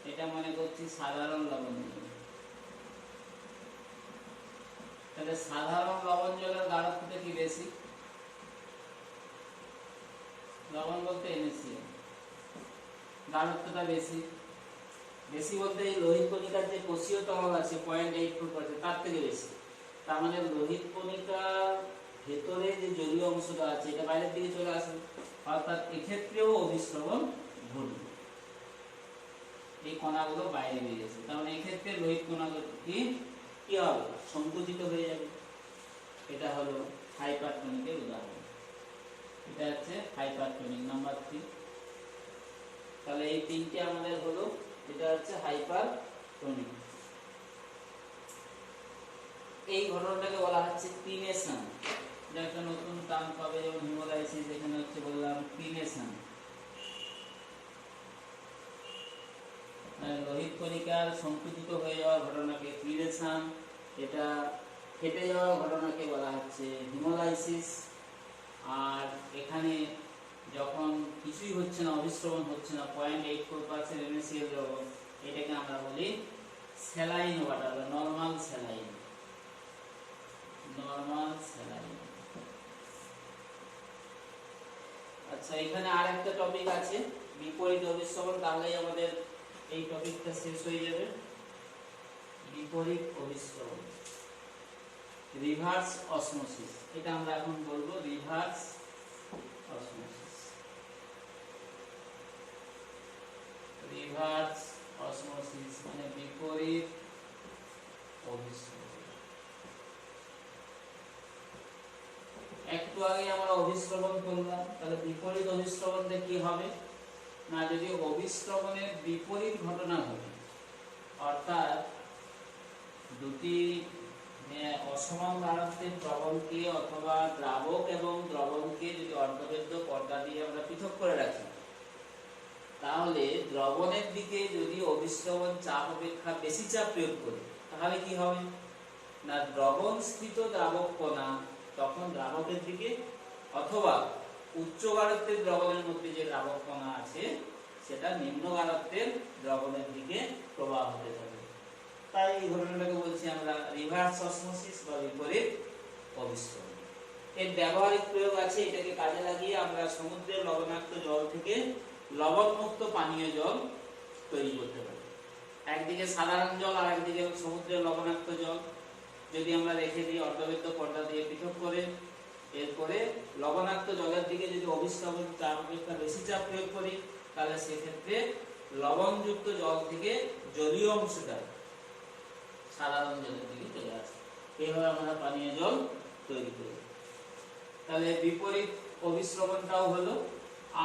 S1: এটা মনে করছি সাধারণ লবণ জল। তাহলে সাধারণ লবণ জলের গাঢ়ত্বটা কি বেশি? লবণ বলতে NaCl, গাঢ়ত্বটা বেশি। বেশি বলতে এই লোহিত কণিকার যে কোষীয় তরল আছে 0.84%, তার থেকে বেশি। তার মানে লোহিত কণিকার ভেতরে যে জলীয় অংশটা আছে এটা বাইরের দিকে চলে আসবে, অর্থাৎ এক্ষেত্রেও অভিস্রবণ ঘটবে, এই কণাগুলো বাইরে বেরিয়েছে। তার মানে এক্ষেত্রে লোহিত কণাগুলো কি হবে? সংকুচিত হয়ে যাবে। এটা হলো হাইপারটোনিকের উদাহরণ। এটা হচ্ছে হাইপারটোনিক নাম্বার 3। তাহলে এই তিনটে আমাদের হলো, এটা হচ্ছে হাইপারটোনিক। এই ঘটনাটাকে বলা হচ্ছে ক্রিনেশন। এটা একটা নতুন টার্ম পাবে, যেমন হিমোলাইসিস, এখানে হচ্ছে বললাম ক্রিনেশন। লোহিত কণিকার সংকুচিত হয়ে যাওয়ার ঘটনাকে ক্রিনেশন, এটা ফেটে যাওয়ার ঘটনাকে বলা হচ্ছে হিমোলাইসিস। আর এখানে যখন কিছুই হচ্ছে না, অভিস্রবণ হচ্ছে না, 0.84% NaCl দ্রবণ, এটাকে আমরা বলি saline water, normal saline, normal saline. আচ্ছা, এখানে আর একটা টপিক আছে বিপরীত অভিস্রবণ, তাহলেই আমাদের এই টপিকটা শেষ হয়ে যাবে। বিপরীত অভিস্রবণ, রিভার্স অসমোসিস, এটা আমরা এখন বলবো রিভার্স অসমোসিস। রিভার্স অসমোসিস মানে বিপরীত অভিস্রবণ। একটু আগে আমরা অভিস্রবণ করলাম, তাহলে বিপরীত অভিস্রবণে কি হবে না, যদি অভিস্রবণের বিপরীত ঘটনা ঘটে, অর্থাৎ দুটি অসমান গাঢ়ত্বের দ্রবণকে অথবা দ্রাবক এবং দ্রবণকে যদি অর্ধবেদ্য পর্দা দিয়ে আমরা পৃথক করে রাখি, তাহলে দ্রবণের দিকে যদি অভিস্রবণ চাপ অপেক্ষা বেশি চাপ প্রয়োগ করি, তাহলে কি হবে না, দ্রবণস্থিত দ্রাবক কণা তখন দ্রাবকের দিকে, অথবা উচ্চ গাঢ়ত্বের দ্রবণের মধ্যে যে দ্রাবক কণা আছে সেটা নিম্ন গাঢ়ত্বের দ্রবণের দিকে প্রবাহ হতে থাকে। তাই এই ঘটনাটাকে বলছি আমরা রিভার্স অসমোসিস বা বিপরীত অভিস্রবণ। এর ব্যবহারিক প্রয়োগ আছে, এটাকে কাজে লাগিয়ে আমরা সমুদ্রের লবণাক্ত জল থেকে লবণমুক্ত পানীয় জল তৈরি করতে পারি। একদিকে সাধারণ জল আর একদিকে সমুদ্রের লবণাক্ত জল যদি আমরা রেখে দিই অর্ধবেদ্য পর্দা দিয়ে পৃথক করে, এরপরে লবণাক্ত জলের দিকে যদি অভিস্রবণ চাপ অপেক্ষা বেশি চাপ প্রয়োগ করি, তাহলে সেক্ষেত্রে লবণযুক্ত জল থেকে জলীয় অংশটা সাধারণ জলের দিকে চলে আসে। এইভাবে আমরা পানীয় জল তৈরি করি। তাহলে বিপরীত অভিস্রবণটাও হলো।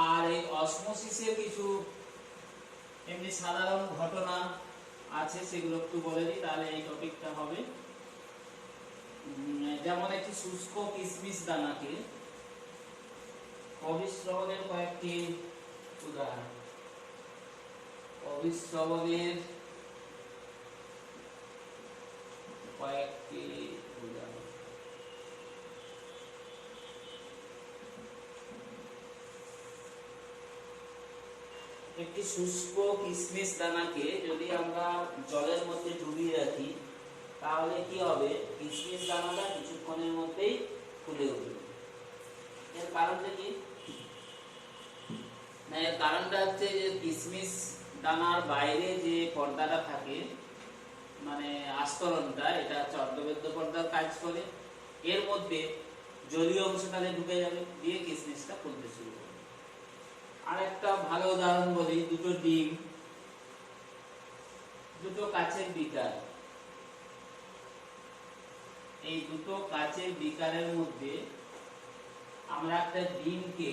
S1: আর এই অসমোসিসের কিছু এমনি সাধারণ ঘটনা আছে, সেগুলো একটু বলে দিই, তাহলে এই টপিকটা হবে। যেমন একটি শুষ্ক কিশমিশ দানাকে অভিস্রবণের কয়েকটি উদাহরণ, অভিস্রবণের কয়েকটি উদাহরণ। একটি শুষ্ক কিশমিশ দানাকে যদি আমরা জলের মধ্যে ডুবিয়ে রাখি, তাহলে কি হবে, কিশমিশ দানাটা কিছুক্ষণের মধ্যেই ফুলে উঠবে। এর কারণটা কি না, এর কারণটা হচ্ছে যে কিশমিশ দানার বাইরে যে পর্দাটা থাকে, মানে আস্তরণটা, এটা হচ্ছে অর্ধবেদ্য পর্দার কাজ করে। এর মধ্যে জলীয় অংশটাতে ঢুকে যাবে, দিয়ে কিশমিশটা ফুলতে শুরু করবে। আর একটা ভালো উদাহরণ বলি, দুটো ডিম, দুটো কাচের বিকার, এই দুটো কাচের বিকারের মধ্যে আমরা একটা ডিমকে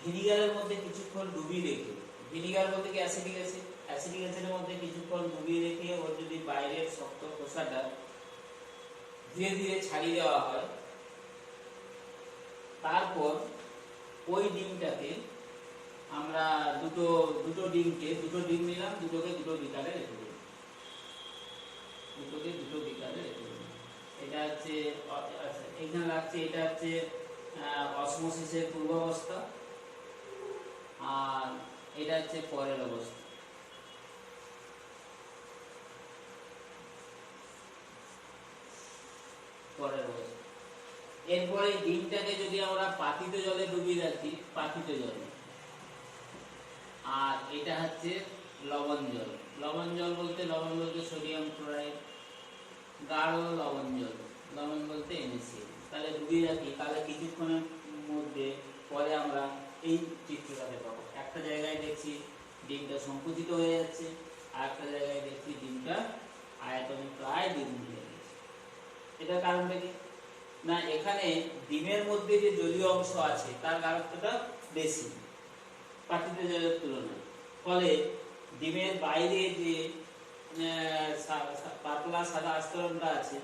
S1: ভিনিগারের মধ্যে কিছুক্ষণ ডুবিয়ে রেখে, ভিনিগার বলতে কি অ্যাসিডিক অ্যাসিড, অ্যাসিডিক অ্যাসিডের মধ্যে কিছুক্ষণ ডুবিয়ে রেখে ওর যদি বাইরের শক্ত খোসাটা ধীরে ধীরে ছাড়িয়ে দেওয়া হয়, তারপর ওই ডিমটাকে আমরা দুটো ডিম নিলাম, দুটোকে দুটো বিকারে রেখে দিই। দুটো দিয়ে দুটো বিকারে রেখে দেবো। এটা হচ্ছে আচ্ছা এখানে লাগছে, এটা হচ্ছে অসমোসিসের পূর্বাবস্থা, আর এটা হচ্ছে পরের অবস্থা। পরের অবস্থা। এরপরে ডিমটাকে যদি আমরা পাতিত জলে ডুবিয়ে রাখি, পাতিত জলে, আর এটা হচ্ছে লবণ জল। লবণ জল বলতে সোডিয়াম ক্লোরাইড, গাঢ় লবণ জল, লবণ বলতে NaCl। তাহলে ডুবিয়ে রাখি, তাহলে কিছুক্ষণের মধ্যে পরে আমরা এই চিত্রটাকে পাবো। একটা জায়গায় দেখছি ডিমটা সংকুচিত হয়ে যাচ্ছে, আর একটা জায়গায় দেখছি ডিমটা আয়তনে প্রায় দ্বিগুণ হয়ে গেছে। এটার কারণটা কি না, এখানে ডিমের মধ্যে যে জলীয় অংশ আছে তার গাঢ়ত্বটা বেশি পাতিত জলের তুলনায়। ফলে ডিমের বাইরে যে পাতলা সাদা আস্তরণটা আছে,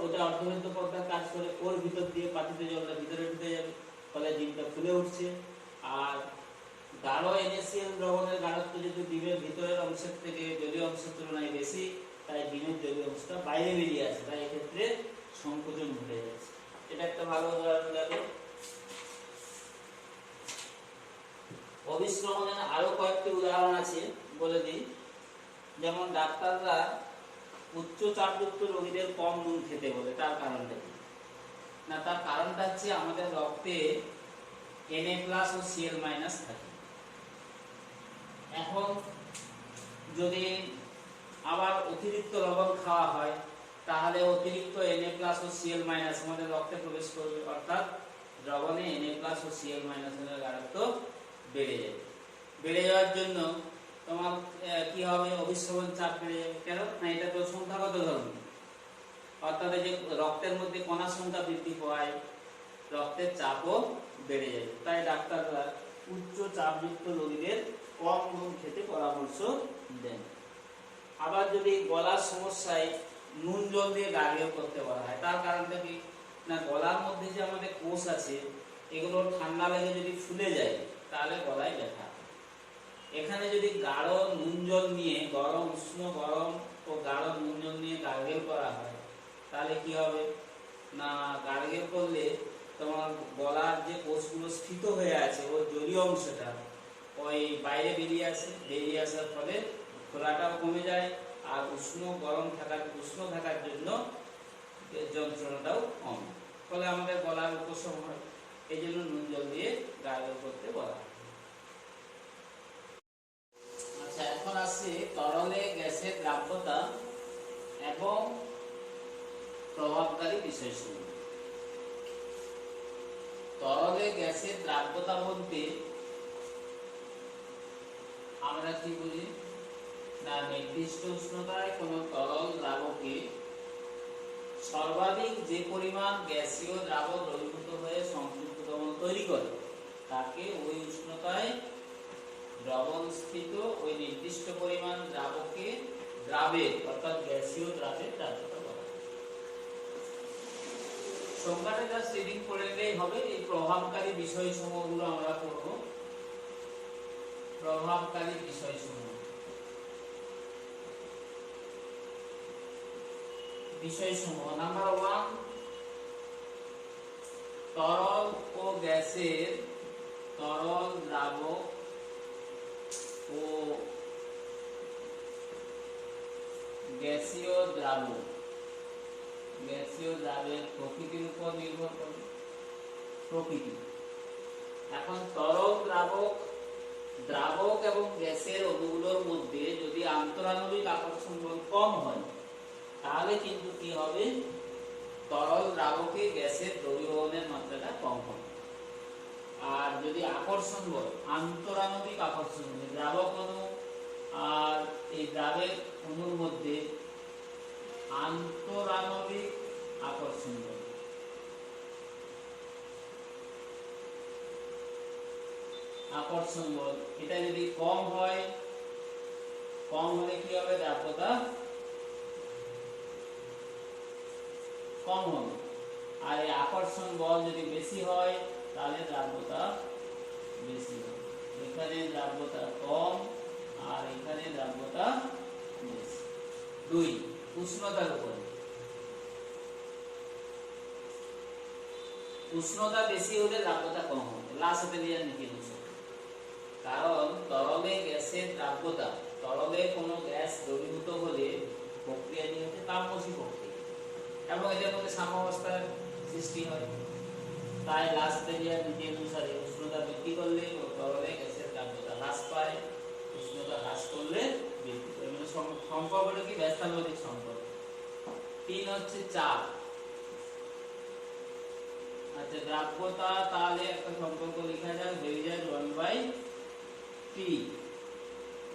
S1: ওটা অর্ধবৃত্ত পর্দার কাজ করে, ওর ভিতর দিয়ে পাতিত জলটা ভিতরে ঢুকে যাবে, ফলে ডিমটা ফুলে উঠছে। আর গাঢ় NaCl দ্রবণের গাঢ়ত্ব যেহেতু ডিমের ভিতরের অংশের থেকে জলীয় অংশের তুলনায় বেশি, তাই ডিমের জলীয় অংশটা বাইরে বেরিয়ে আসে, তাই এক্ষেত্রে সংকোচন ঘটে যাচ্ছে। এটা একটা ভালো উদাহরণ দেখো। অবিশ্রমণের আরো কয়েকটি উদাহরণ আছে, বলে দিই। যেমন ডাক্তাররা উচ্চ চাপযুক্ত রোগীদের কম নুন খেতে বলে, তার কারণটা কি না, তার কারণটা হচ্ছে আমাদের রক্তে Na+ ও Cl- থাকে। এখন যদি আবার অতিরিক্ত লবণ খাওয়া হয়, তাহলে অতিরিক্ত Na+ ও Cl- আমাদের রক্তে প্রবেশ করবে, অর্থাৎ দ্রবণে Na+ ও Cl- এর গাঢ়ত্ব বেড়ে যাবে। বেড়ে যাওয়ার জন্য তোমার কি হবে, অবিশ্রমণ চাপ বেড়ে যাবে। কেন না, এটা তো সংখ্যাগত ধর্ম, অর্থাৎ এই যে রক্তের মধ্যে কণার সংখ্যা বৃদ্ধি পায়, রক্তের চাপও বেড়ে যাবে। তাই ডাক্তাররা উচ্চ চাপযুক্ত রোগীদের কম নুন খেতে পরামর্শ দেন। আবার যদি গলার সমস্যায় নুন জল দিয়ে গার্গেল করতে বলা হয়, তার কারণটা কি না, গলার মধ্যে যে আমাদের কোষ আছে, এগুলো ঠান্ডা লেগে যদি ফুলে যায়, তাহলে গলায় ব্যথা। এখানে যদি গাঢ় নুন জল নিয়ে, উষ্ণ গরম ও গাঢ় নুন জল নিয়ে গার্গেল করা হয়, তাহলে কি হবে না, গার্গেল করলে তোমার গলার যে কোষগুলো স্থিত হয়ে আছে, ওর জলীয় অংশটা ওই বাইরে বেরিয়ে আসার ফলে খোলাটাও কমে যায়, আর উষ্ণ থাকার জন্য যন্ত্রণাটাও কম, ফলে আমাদের গলার উপশম হয়। এই জন্য নুন জল দিয়ে গার্গেল করতে বলা হয়। আচ্ছা, এখন আসছে তরলে গ্যাসের দ্রাব্যতা এবং প্রভাবকারী বিষয়সমূহ। তরলে গ্যাসের দ্রাব্যতা বলতে আমরা কি বুঝি না, নির্দিষ্ট উষ্ণতায় কোন তরল দ্রাবকে সর্বাধিক যে পরিমাণ গ্যাসীয় দ্রাবক দ্রবীভূত হয়ে সংযুক্ত দ্রবণ তৈরি করে, তাকে ওই উষ্ণতায় দ্রবণস্থিত ওই নির্দিষ্ট পরিমাণ দ্রাবের অর্থাৎ গ্যাসীয় দ্রাবের দ্রাব্যতা বলা হয়। সংখ্যাটা জাস্ট রিডিং করে নিলেই হবে। এই প্রভাবকারী বিষয়সমূহগুলো আমরা পড়ব। প্রভাবকারী বিষয়সমূহ নাম্বার 1, তরল ও গ্যাসের, তরল দ্রাবক ও গ্যাসীয় দ্রাবের প্রকৃতির উপর নির্ভর করে। প্রকৃতি, এখন তরল দ্রাবক এবং গ্যাসের অণুগুলোর মধ্যে যদি আন্তরাণবিক আকর্ষণ বল কম হয়, তাহলে কিন্তু কি হবে, তরল দ্রাবকে গ্যাসের দ্রবীভবনের মাত্রাটা কম হবে। আর যদি আকর্ষণ বল, আন্তরাণবিক আকর্ষণ, দ্রাবক অণু আর এই দ্রাবের অণুর মধ্যে আন্তরাণবিক আকর্ষণ বল, এটা যদি কম হয়, কম হলে কি হবে, দ্রাব্যতা কম হবে। আর এই আকর্ষণ বল যদি বেশি হয়, তাহলে দ্রাব্যতা বেশি হবে। এখানে দ্রাব্যতা কম আর এখানে দ্রাব্যতা বেশি। 2 উষ্ণতার উপরে। উষ্ণতা বেশি হলে দ্রাব্যতা কম হবে। লাস্ট হাতে দিয়ে লিখে দিচ্ছি, কারণ তরলে গ্যাসের দ্রাব্যতা, তরলে কোনো গ্যাস দ্রবীভূত হলে প্রক্রিয়াটি হচ্ছে তাপমোচী প্রক্রিয়া এবং এদের মধ্যে সাম্যাবস্থার সৃষ্টি হয়। তাই লাস্ট এরিয়ার নীতি অনুসারে উষ্ণতা বৃদ্ধি করলে তরলে গ্যাসের দ্রাব্যতা হ্রাস পায়, উষ্ণতা হ্রাস করলে বৃদ্ধি পায়। মানে সম্পর্কটা কি ব্যস্তানুপাতিক সম্পর্ক। 3 হচ্ছে চাপ। আচ্ছা, দ্রাব্যতা তাহলে একটা সম্পর্ক লেখা যায়, হয়ে যায় 1/T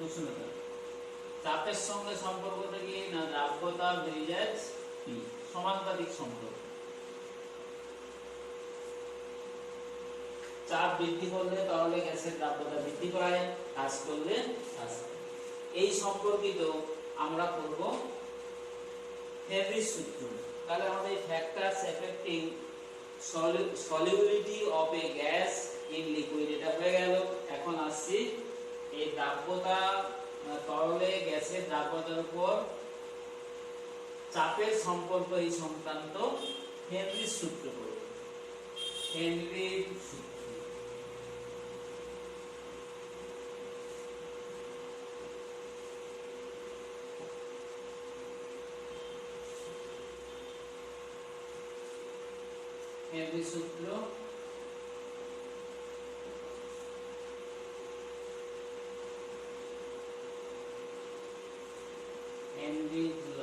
S1: উষ্ণতা। চাপের সঙ্গে সম্পর্কটা কি না, দ্রাব্যতা হয়ে যায় T, সমানুপাতিক সম্পর্ক। চাপ বৃদ্ধি করলে তরলে গ্যাসের দ্রাব্যতা বৃদ্ধি পায়, হ্রাস করলে হ্রাস পায়। এই সম্পর্কিত আমরা করব হেনরির সূত্র। তাহলে আমাদের factors affecting solubility of a gas in liquid এটা হয়ে গেল। এখন আসছি এই দ্রাব্যতা, তরলে গ্যাসের দ্রাব্যতার উপর চাপের সম্পর্ক এই সংক্রান্ত হেনরির সূত্র করব। হেনরির সূত্র, হেনরির সূত্র হেনরিজ ল।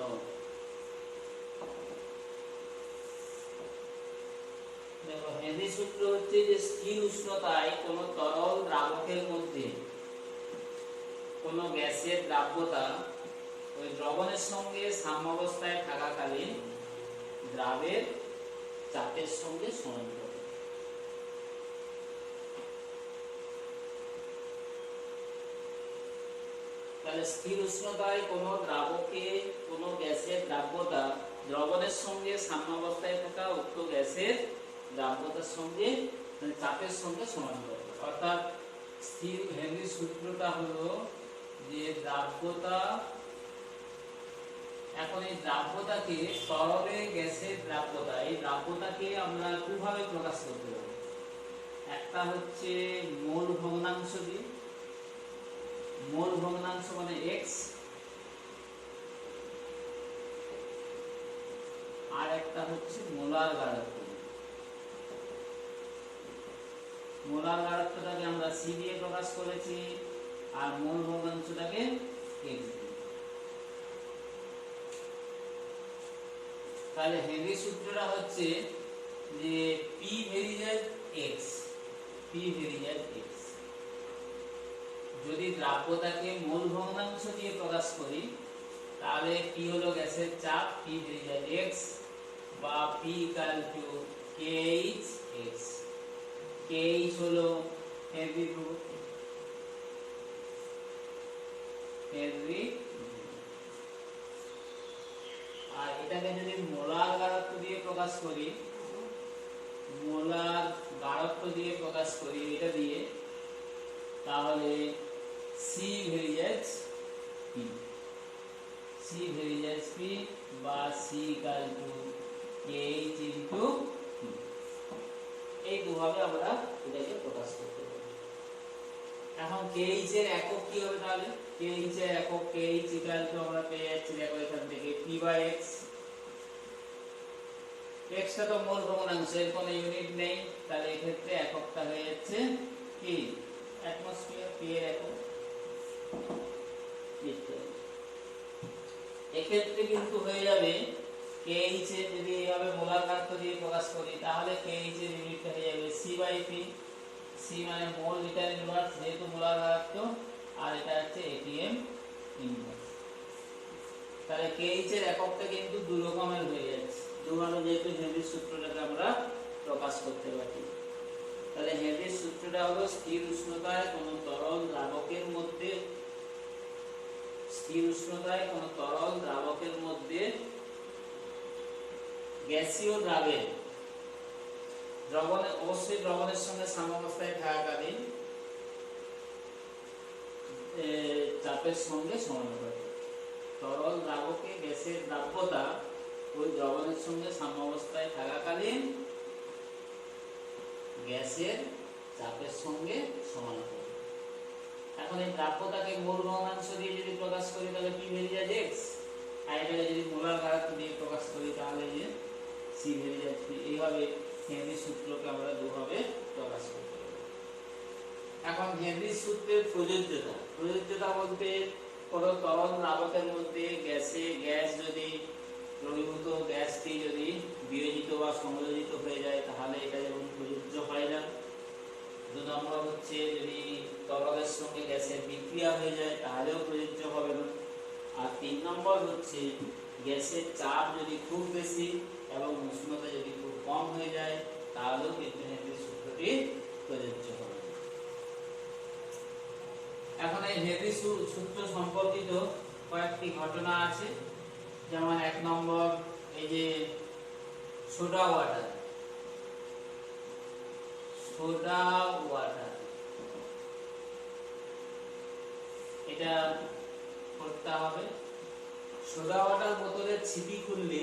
S1: দেখো, হেনরির সূত্র হচ্ছে যে স্থির উষ্ণতায় কোন তরল দ্রাবকের মধ্যে কোন গ্যাসের দ্রাব্যতা ওই দ্রবণের সঙ্গে সাম্যাবস্থায় থাকাকালীন দ্রাবের চাপের সঙ্গে সমানুপাতিক। তাহলে স্থির উষ্ণতায় কোন দ্রাবকে কোন গ্যাসের দ্রাব্যতা দ্রবণের সঙ্গে সাম্যাবস্থায় থাকা উক্ত গ্যাসের দ্রাব্যতার সঙ্গে মানে চাপের সঙ্গে সমানুপাতিক। অর্থাৎ স্থির হেনরির সূত্রটা হলো যে দ্রাব্যতা, এখন এই দ্রাব্যতাকে তরলে গ্যাসের দ্রাব্যতা, এই দ্রাব্যতাকে আমরা দুভাবে প্রকাশ করতে পারি। একটা হচ্ছে মোল ভগ্নাংশ দিয়ে, মোল ভগ্নাংশ মানে x, আর একটা হচ্ছে মোলার গাঢ়ত্ব। মোলার গাঢ়ত্বটাকে আমরা c দিয়ে প্রকাশ করেছি আর মোল ভগ্নাংশটাকে x দিয়ে। তাহলে হেনরির সূত্রটা হচ্ছে যে P ভেরিয়েজ x, P ভেরিয়েজ x। যদি দ্রাব্যতাকে মোল ভগ্নাংশ দিয়ে প্রকাশ করি তাহলে P হলো গ্যাসের চাপ, P ভেরিয়েজ x, বা P equal to KH x। KH হলো হেনরি ধ্রুবক, হেনরি। আর এটাকে যদি মোলার গাঢ়ত্ব দিয়ে প্রকাশ করি, মোলার গাঢ়ত্ব দিয়ে প্রকাশ করি এটা দিয়ে, তাহলে C ভেরিয়েজ P, C ভেরিয়েজ P বা C equal to KH into P। এই দুভাবে আমরা এটাকে প্রকাশ করতে পারি। এখন KH এর একক কি হবে, তাহলে KH এর একক KH ইকুয়াল টু আমরা পেয়ে যাচ্ছি, দেখো এখান থেকে P/x। x টা তো মোল ভগ্নাংশ, এর কোনো ইউনিট নেই, তাহলে এই ক্ষেত্রে এককটা হয়ে যাচ্ছে কি অ্যাটমসফিয়ার, P এর একক। এক্ষেত্রে কিন্তু হয়ে যাবে KH এর, যদি এইভাবে মোলার গাঢ়ত্ব দিয়ে প্রকাশ করি তাহলে KH এর ইউনিটটা হয়ে যাবে C/P। C মানে মোল লিটার ইনভার্স, যেহেতু মোলার গাঢ়ত্ব, আর এটা হচ্ছে ATM ইনভার্স। তাহলে KH এর এককটা কিন্তু দুই রকমের হয়ে যাচ্ছে, দুভাবে যেহেতু হেনরির সূত্রটাকে আমরা প্রকাশ করতে পারি। তাহলে হেনরির সূত্রটা হলো স্থির উষ্ণতায় কোন তরল দ্রাবকের মধ্যে, স্থির উষ্ণতায় কোন তরল দ্রাবকের মধ্যে গ্যাসীয় দ্রাবের দ্রবণে, অবশ্যই দ্রবণের সঙ্গে সাম্যাবস্থায় থাকাকালীন চাপের সঙ্গে সমানুপাতিক। তরল দ্রাবকে গ্যাসের দ্রাব্যতা ওই দ্রবণের সঙ্গে সাম্যাবস্থায় থাকাকালীন গ্যাসের চাপের সঙ্গে সমানুপাতিক। এখন এই দ্রাব্যতাকে মোল ভগ্নাংশ দিয়ে যদি প্রকাশ করি তাহলে পি ভেরি যায় এক্স, আর এটাকে যদি মোলার ঘাত দিয়ে প্রকাশ করি তাহলে যে সি ভেরি যায় পি। এইভাবে হেনরির সূত্রকে আমরা দুভাবে প্রকাশ করতে পারি। এখন হেনরির সূত্রের প্রযোজ্যতা বলতে কোনো তরল দ্রাবকের মধ্যে গ্যাস যদি দ্রবীভূত গ্যাসটি যদি বিয়োজিত বা সংযোজিত হয়ে যায় তাহলে এটা যেমন প্রযোজ্য হয় না। 2 নম্বর হচ্ছে যদি তরলের সঙ্গে গ্যাসের বিক্রিয়া হয়ে যায় তাহলেও প্রযোজ্য হবে না। আর 3 নম্বর হচ্ছে গ্যাসের চাপ যদি খুব বেশি এবং উষ্ণতা যদি খুব কম হয়ে যায় তাহলেও কিন্তু হেনরির সূত্রটি প্রযোজ্য হবে। এখন এই হেনরির সূত্র সম্পর্কিত কয়েকটি ঘটনা আছে। যেমন 1 নম্বর, এই যে সোডা ওয়াটার এটা করতে হবে। সোডা ওয়াটার বোতলের ছিপি খুললে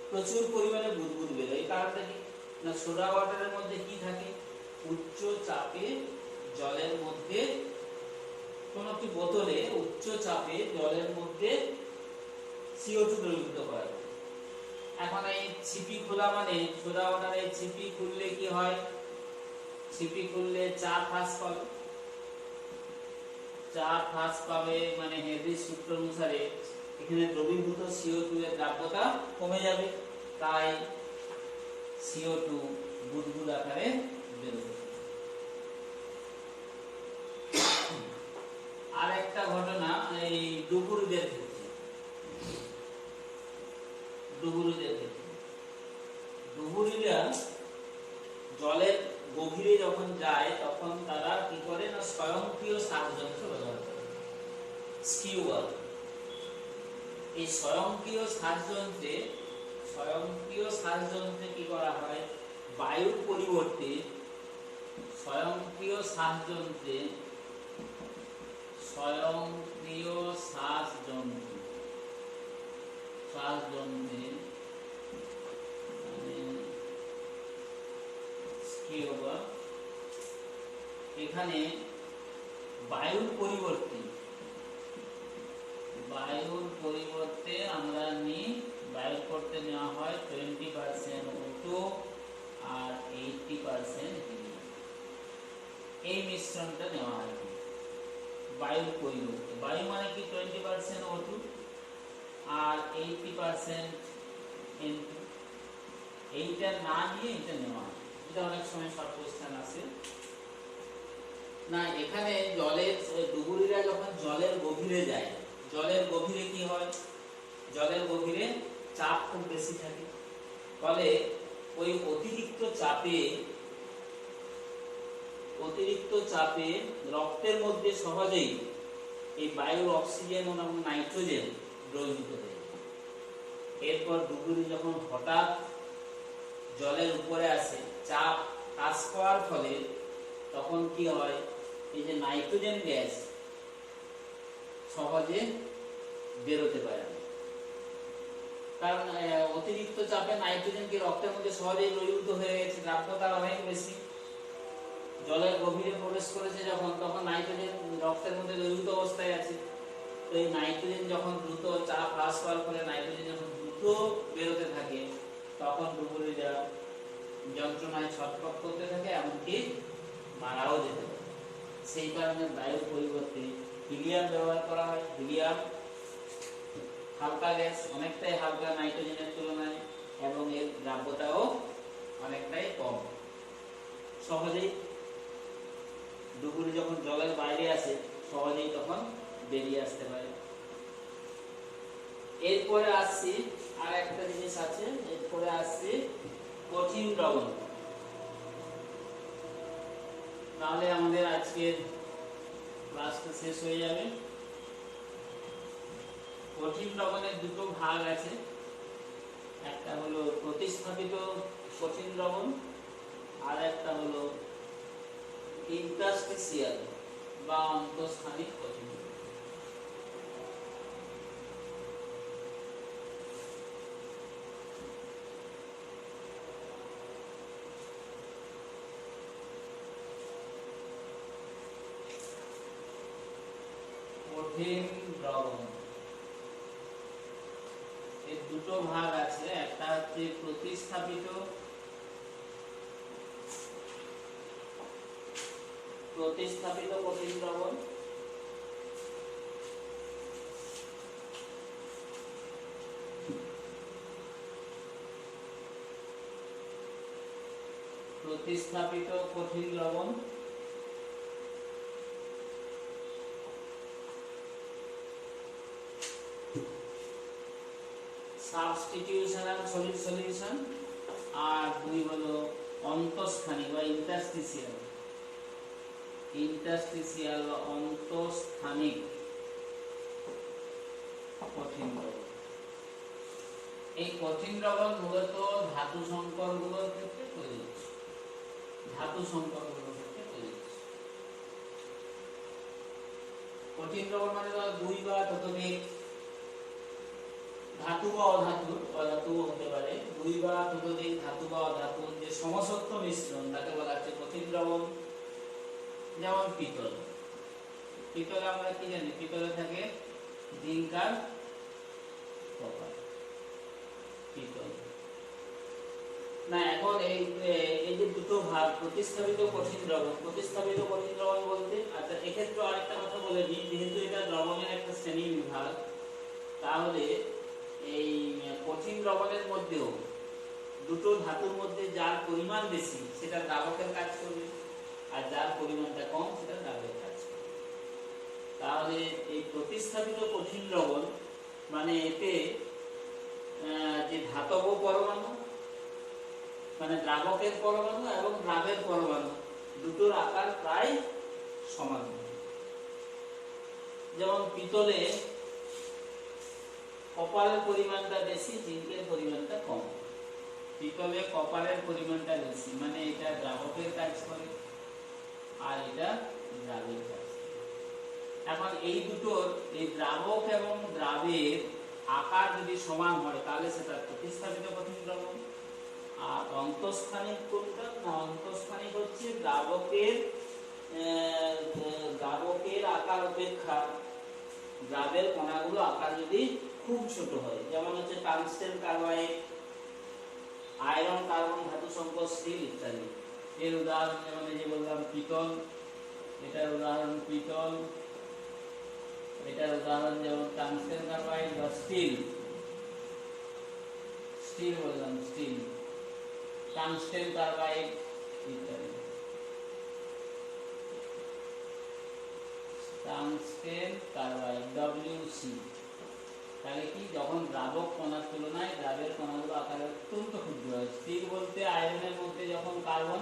S1: প্রচুর পরিমাণে বুদবুদ বেরোয়। এই কারণটা কি না, সোডা ওয়াটারের মধ্যে কি থাকে, উচ্চ চাপে জলের মধ্যে, কোন একটি বোতলে উচ্চ চাপে জলের মধ্যে CO2 দ্রবীভূত করা যায়। এখন এই ছিপি খোলা মানে সোডা ওয়াটারের ছিপি খুললে কি হয়, ছিপি খুললে চাপ হ্রাস পাবে, মানে হেনরির সূত্র অনুসারে এখানে দ্রবীভূত CO2 এর দ্রাব্যতা কমে যাবে, তাই CO2 বুদবুদ আকারে বেরোবে। আর একটা ঘটনা এই ডুবুরিদের ক্ষেত্রে, ডুবুরিরা জলের গভীরে যখন যায় তখন তারা কি করে না, স্বয়ংক্রিয় শ্বাসযন্ত্র ব্যবহার করে, স্কিউয়ার। এই স্বয়ংক্রিয় শ্বাসযন্ত্রে কি করা হয়, বায়ুর পরিবর্তে স্বয়ংক্রিয় শ্বাসযন্ত্রে এখানে বায়ুর পরিবর্তে আমরা বায়ুর করতে নেওয়া হয় 20% O2 আর 80% হিলিয়াম। এই মিশ্রণটা নেওয়া হয় বায়ুর পরিবর্তে। বায়ু মানে কি 20% O2 আর 80% N2। এইটা না নিয়ে এটা নেওয়া হয়, এটা অনেক সময় শর্ট কোশ্চেন আসে না। এখানে ডুবুরিরা যখন জলের গভীরে যায়, জলের গভীরে কি হয়, জলের গভীরে চাপ খুব বেশি থাকে, ফলে ওই অতিরিক্ত চাপে রক্তের মধ্যে সহজেই এই বায়ুর অক্সিজেন এবং নাইট্রোজেন দ্রবীভূত হয়ে যায়। এরপর ডুবুরি যখন হঠাৎ জলের উপরে আসে, চাপ হ্রাস পাওয়ার ফলে তখন কি হয়, এই যে নাইট্রোজেন গ্যাস সহজে বেরোতে পারে না, কারণ অতিরিক্ত চাপে নাইট্রোজেন কি রক্তের মধ্যে সহজেই দ্রবীভূত হয়ে গেছে, দ্রাব্যতা অনেক বেশি। জলের গভীরে প্রবেশ করেছে যখন, তখন নাইট্রোজেন রক্তের মধ্যে দ্রবীভূত অবস্থায় আছে। তো এই নাইট্রোজেন যখন দ্রুত চাপ হ্রাস পাওয়ার ফলে নাইট্রোজেন যখন দ্রুত বেরোতে থাকে তখন ডুবুরিরা যন্ত্রণায় ছটফট করতে থাকে, এমনকি মারাও যেতে পারে। সেই কারণে বায়ুর পরিবর্তে হিলিয়াম ব্যবহার করা হয়। হিলিয়াম হালকা গ্যাস, অনেকটাই হালকা নাইট্রোজেনের তুলনায়, এবং এর দ্রাব্যতাও অনেকটাই কম। সহজেই ডুবুরি যখন জলের বাইরে আসে সহজেই তখন বেরিয়ে আসতে পারে। এরপরে আসছি আর একটা জিনিস আছে, এরপরে আসছি কঠিন দ্রবণ। তাহলে আমাদের আজকের ক্লাসটা শেষ হয়ে যাবে। কঠিন দ্রবণের দুটো ভাগ আছে, একটা হলো প্রতিস্থাপিত কঠিন দ্রবণ আর একটা হলো ইন্টারস্টিশিয়াল বা অন্তঃস্থানিক কঠিন দ্রবণ। কঠিন দ্রবণ। এর দুটো ভাগ আছে, একটা হচ্ছে প্রতিস্থাপিত কঠিন দ্রবণ, প্রতিস্থাপিত কঠিন দ্রবণ সাবস্টিটিউশনাল সলিউশন, আর দুই হলো অন্তঃস্থানিক বা ইন্টারস্টিসিয়াল অন্তঃস্থানিক কঠিন দ্রবণ। এই কঠিন দ্রবণ মূলত ধাতু সংকরগুলোর ক্ষেত্রে প্রযোজ্য। কঠিন দ্রবণ মানে দুই বা ততোধিক ধাতু বা অধাতু হতে পারে, দুই বা ততোধিক ধাতু বা অধাতুর যে সমসত্ব মিশ্রণ তাকে বলা হচ্ছে কঠিন দ্রবণ। যেমন পিতলে আমরা কি জানি, পিতলে থাকে জিঙ্ক আর কপার। পিতল না, এখন এই যে দুটো ভাগ প্রতিস্থাপিত কঠিন দ্রবণ বলতে, আচ্ছা এক্ষেত্রে আরেকটা কথা বলে দিই, যেহেতু এটা দ্রবণের একটা শ্রেণী বিভাগ, তাহলে এই কঠিন দ্রবণের মধ্যেও দুটো ধাতুর মধ্যে যার পরিমাণ বেশি সেটা দ্রাবকের কাজ করবে, আর যার পরিমাণটা কম সেটা দ্রাবকের কাজ করবে। তাহলে এই প্রতিস্থাপিত কঠিন দ্রবণ মানে এতে যে ধাতব পরমাণু মানে দ্রাবকের পরমাণু এবং দ্রাবের পরমাণু দুটোর আকার প্রায় সমান। যেমন পিতলে কপারের পরিমাণটা বেশি, জিঙ্কের পরিমাণটা কম। পিতলে কপারের পরিমাণটা বেশি মানে এটা দ্রাবকের কাজ করে, আর এটা দ্রাবের কাজ করে। এখন এই দুটোর এই দ্রাবক এবং দ্রাবের আকার যদি সমান হয় তাহলে সেটা প্রতিস্থাপিত কঠিন দ্রবণ। আর অন্তঃস্থানিক কোনটা না, অন্তঃস্থানিক হচ্ছে দ্রাবকের আকার অপেক্ষা দ্রাবের কণাগুলো আকার যদি খুব ছোট হয়, যেমন হচ্ছে টাংস্টেন কার্বাইড, আয়রন কার্বন ধাতু সংকর স্টিল ইত্যাদি। এর উদাহরণ যেমন এই যে বললাম পিতল, এটার উদাহরণ পিতল, এটার উদাহরণ যেমন টাংস্টেন কার্বাইড বা স্টিল বললাম, স্টিল, টাংস্টেন কার্বাইড ইত্যাদি। Tungsten carbide WC। তাহলে কি, যখন দ্রাবক কণার তুলনায় দ্রাবের কণাগুলো আকারে অত্যন্ত ক্ষুদ্র হয়। স্টিল বলতে আয়রনের মধ্যে যখন কার্বন,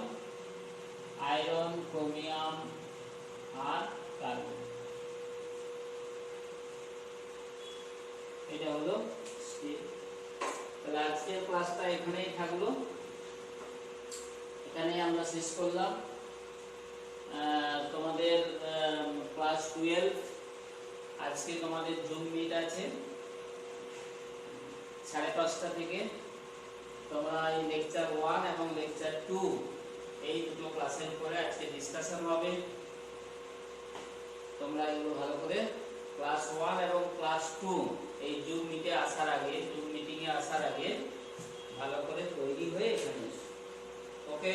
S1: আয়রন, ক্রোমিয়াম আর কার্বন, এটা হলো স্টিল। তাহলে আজকের ক্লাসটা এখানেই থাকলো, এখানেই আমরা শেষ করলাম। তোমাদের ক্লাস 12 আজকে তোমাদের জুম মিট আছে 5:30 থেকে। তোমরা এই লেকচার 1 এবং লেকচার 2 এই দুটো ক্লাসের উপরে আজকে ডিসকাশন হবে। তোমরা এগুলো ভালো করে ক্লাস 1 এবং ক্লাস 2 এই জুম মিটিংয়ে আসার আগে ভালো করে তৈরি হয়ে এখানে এসো। ওকে।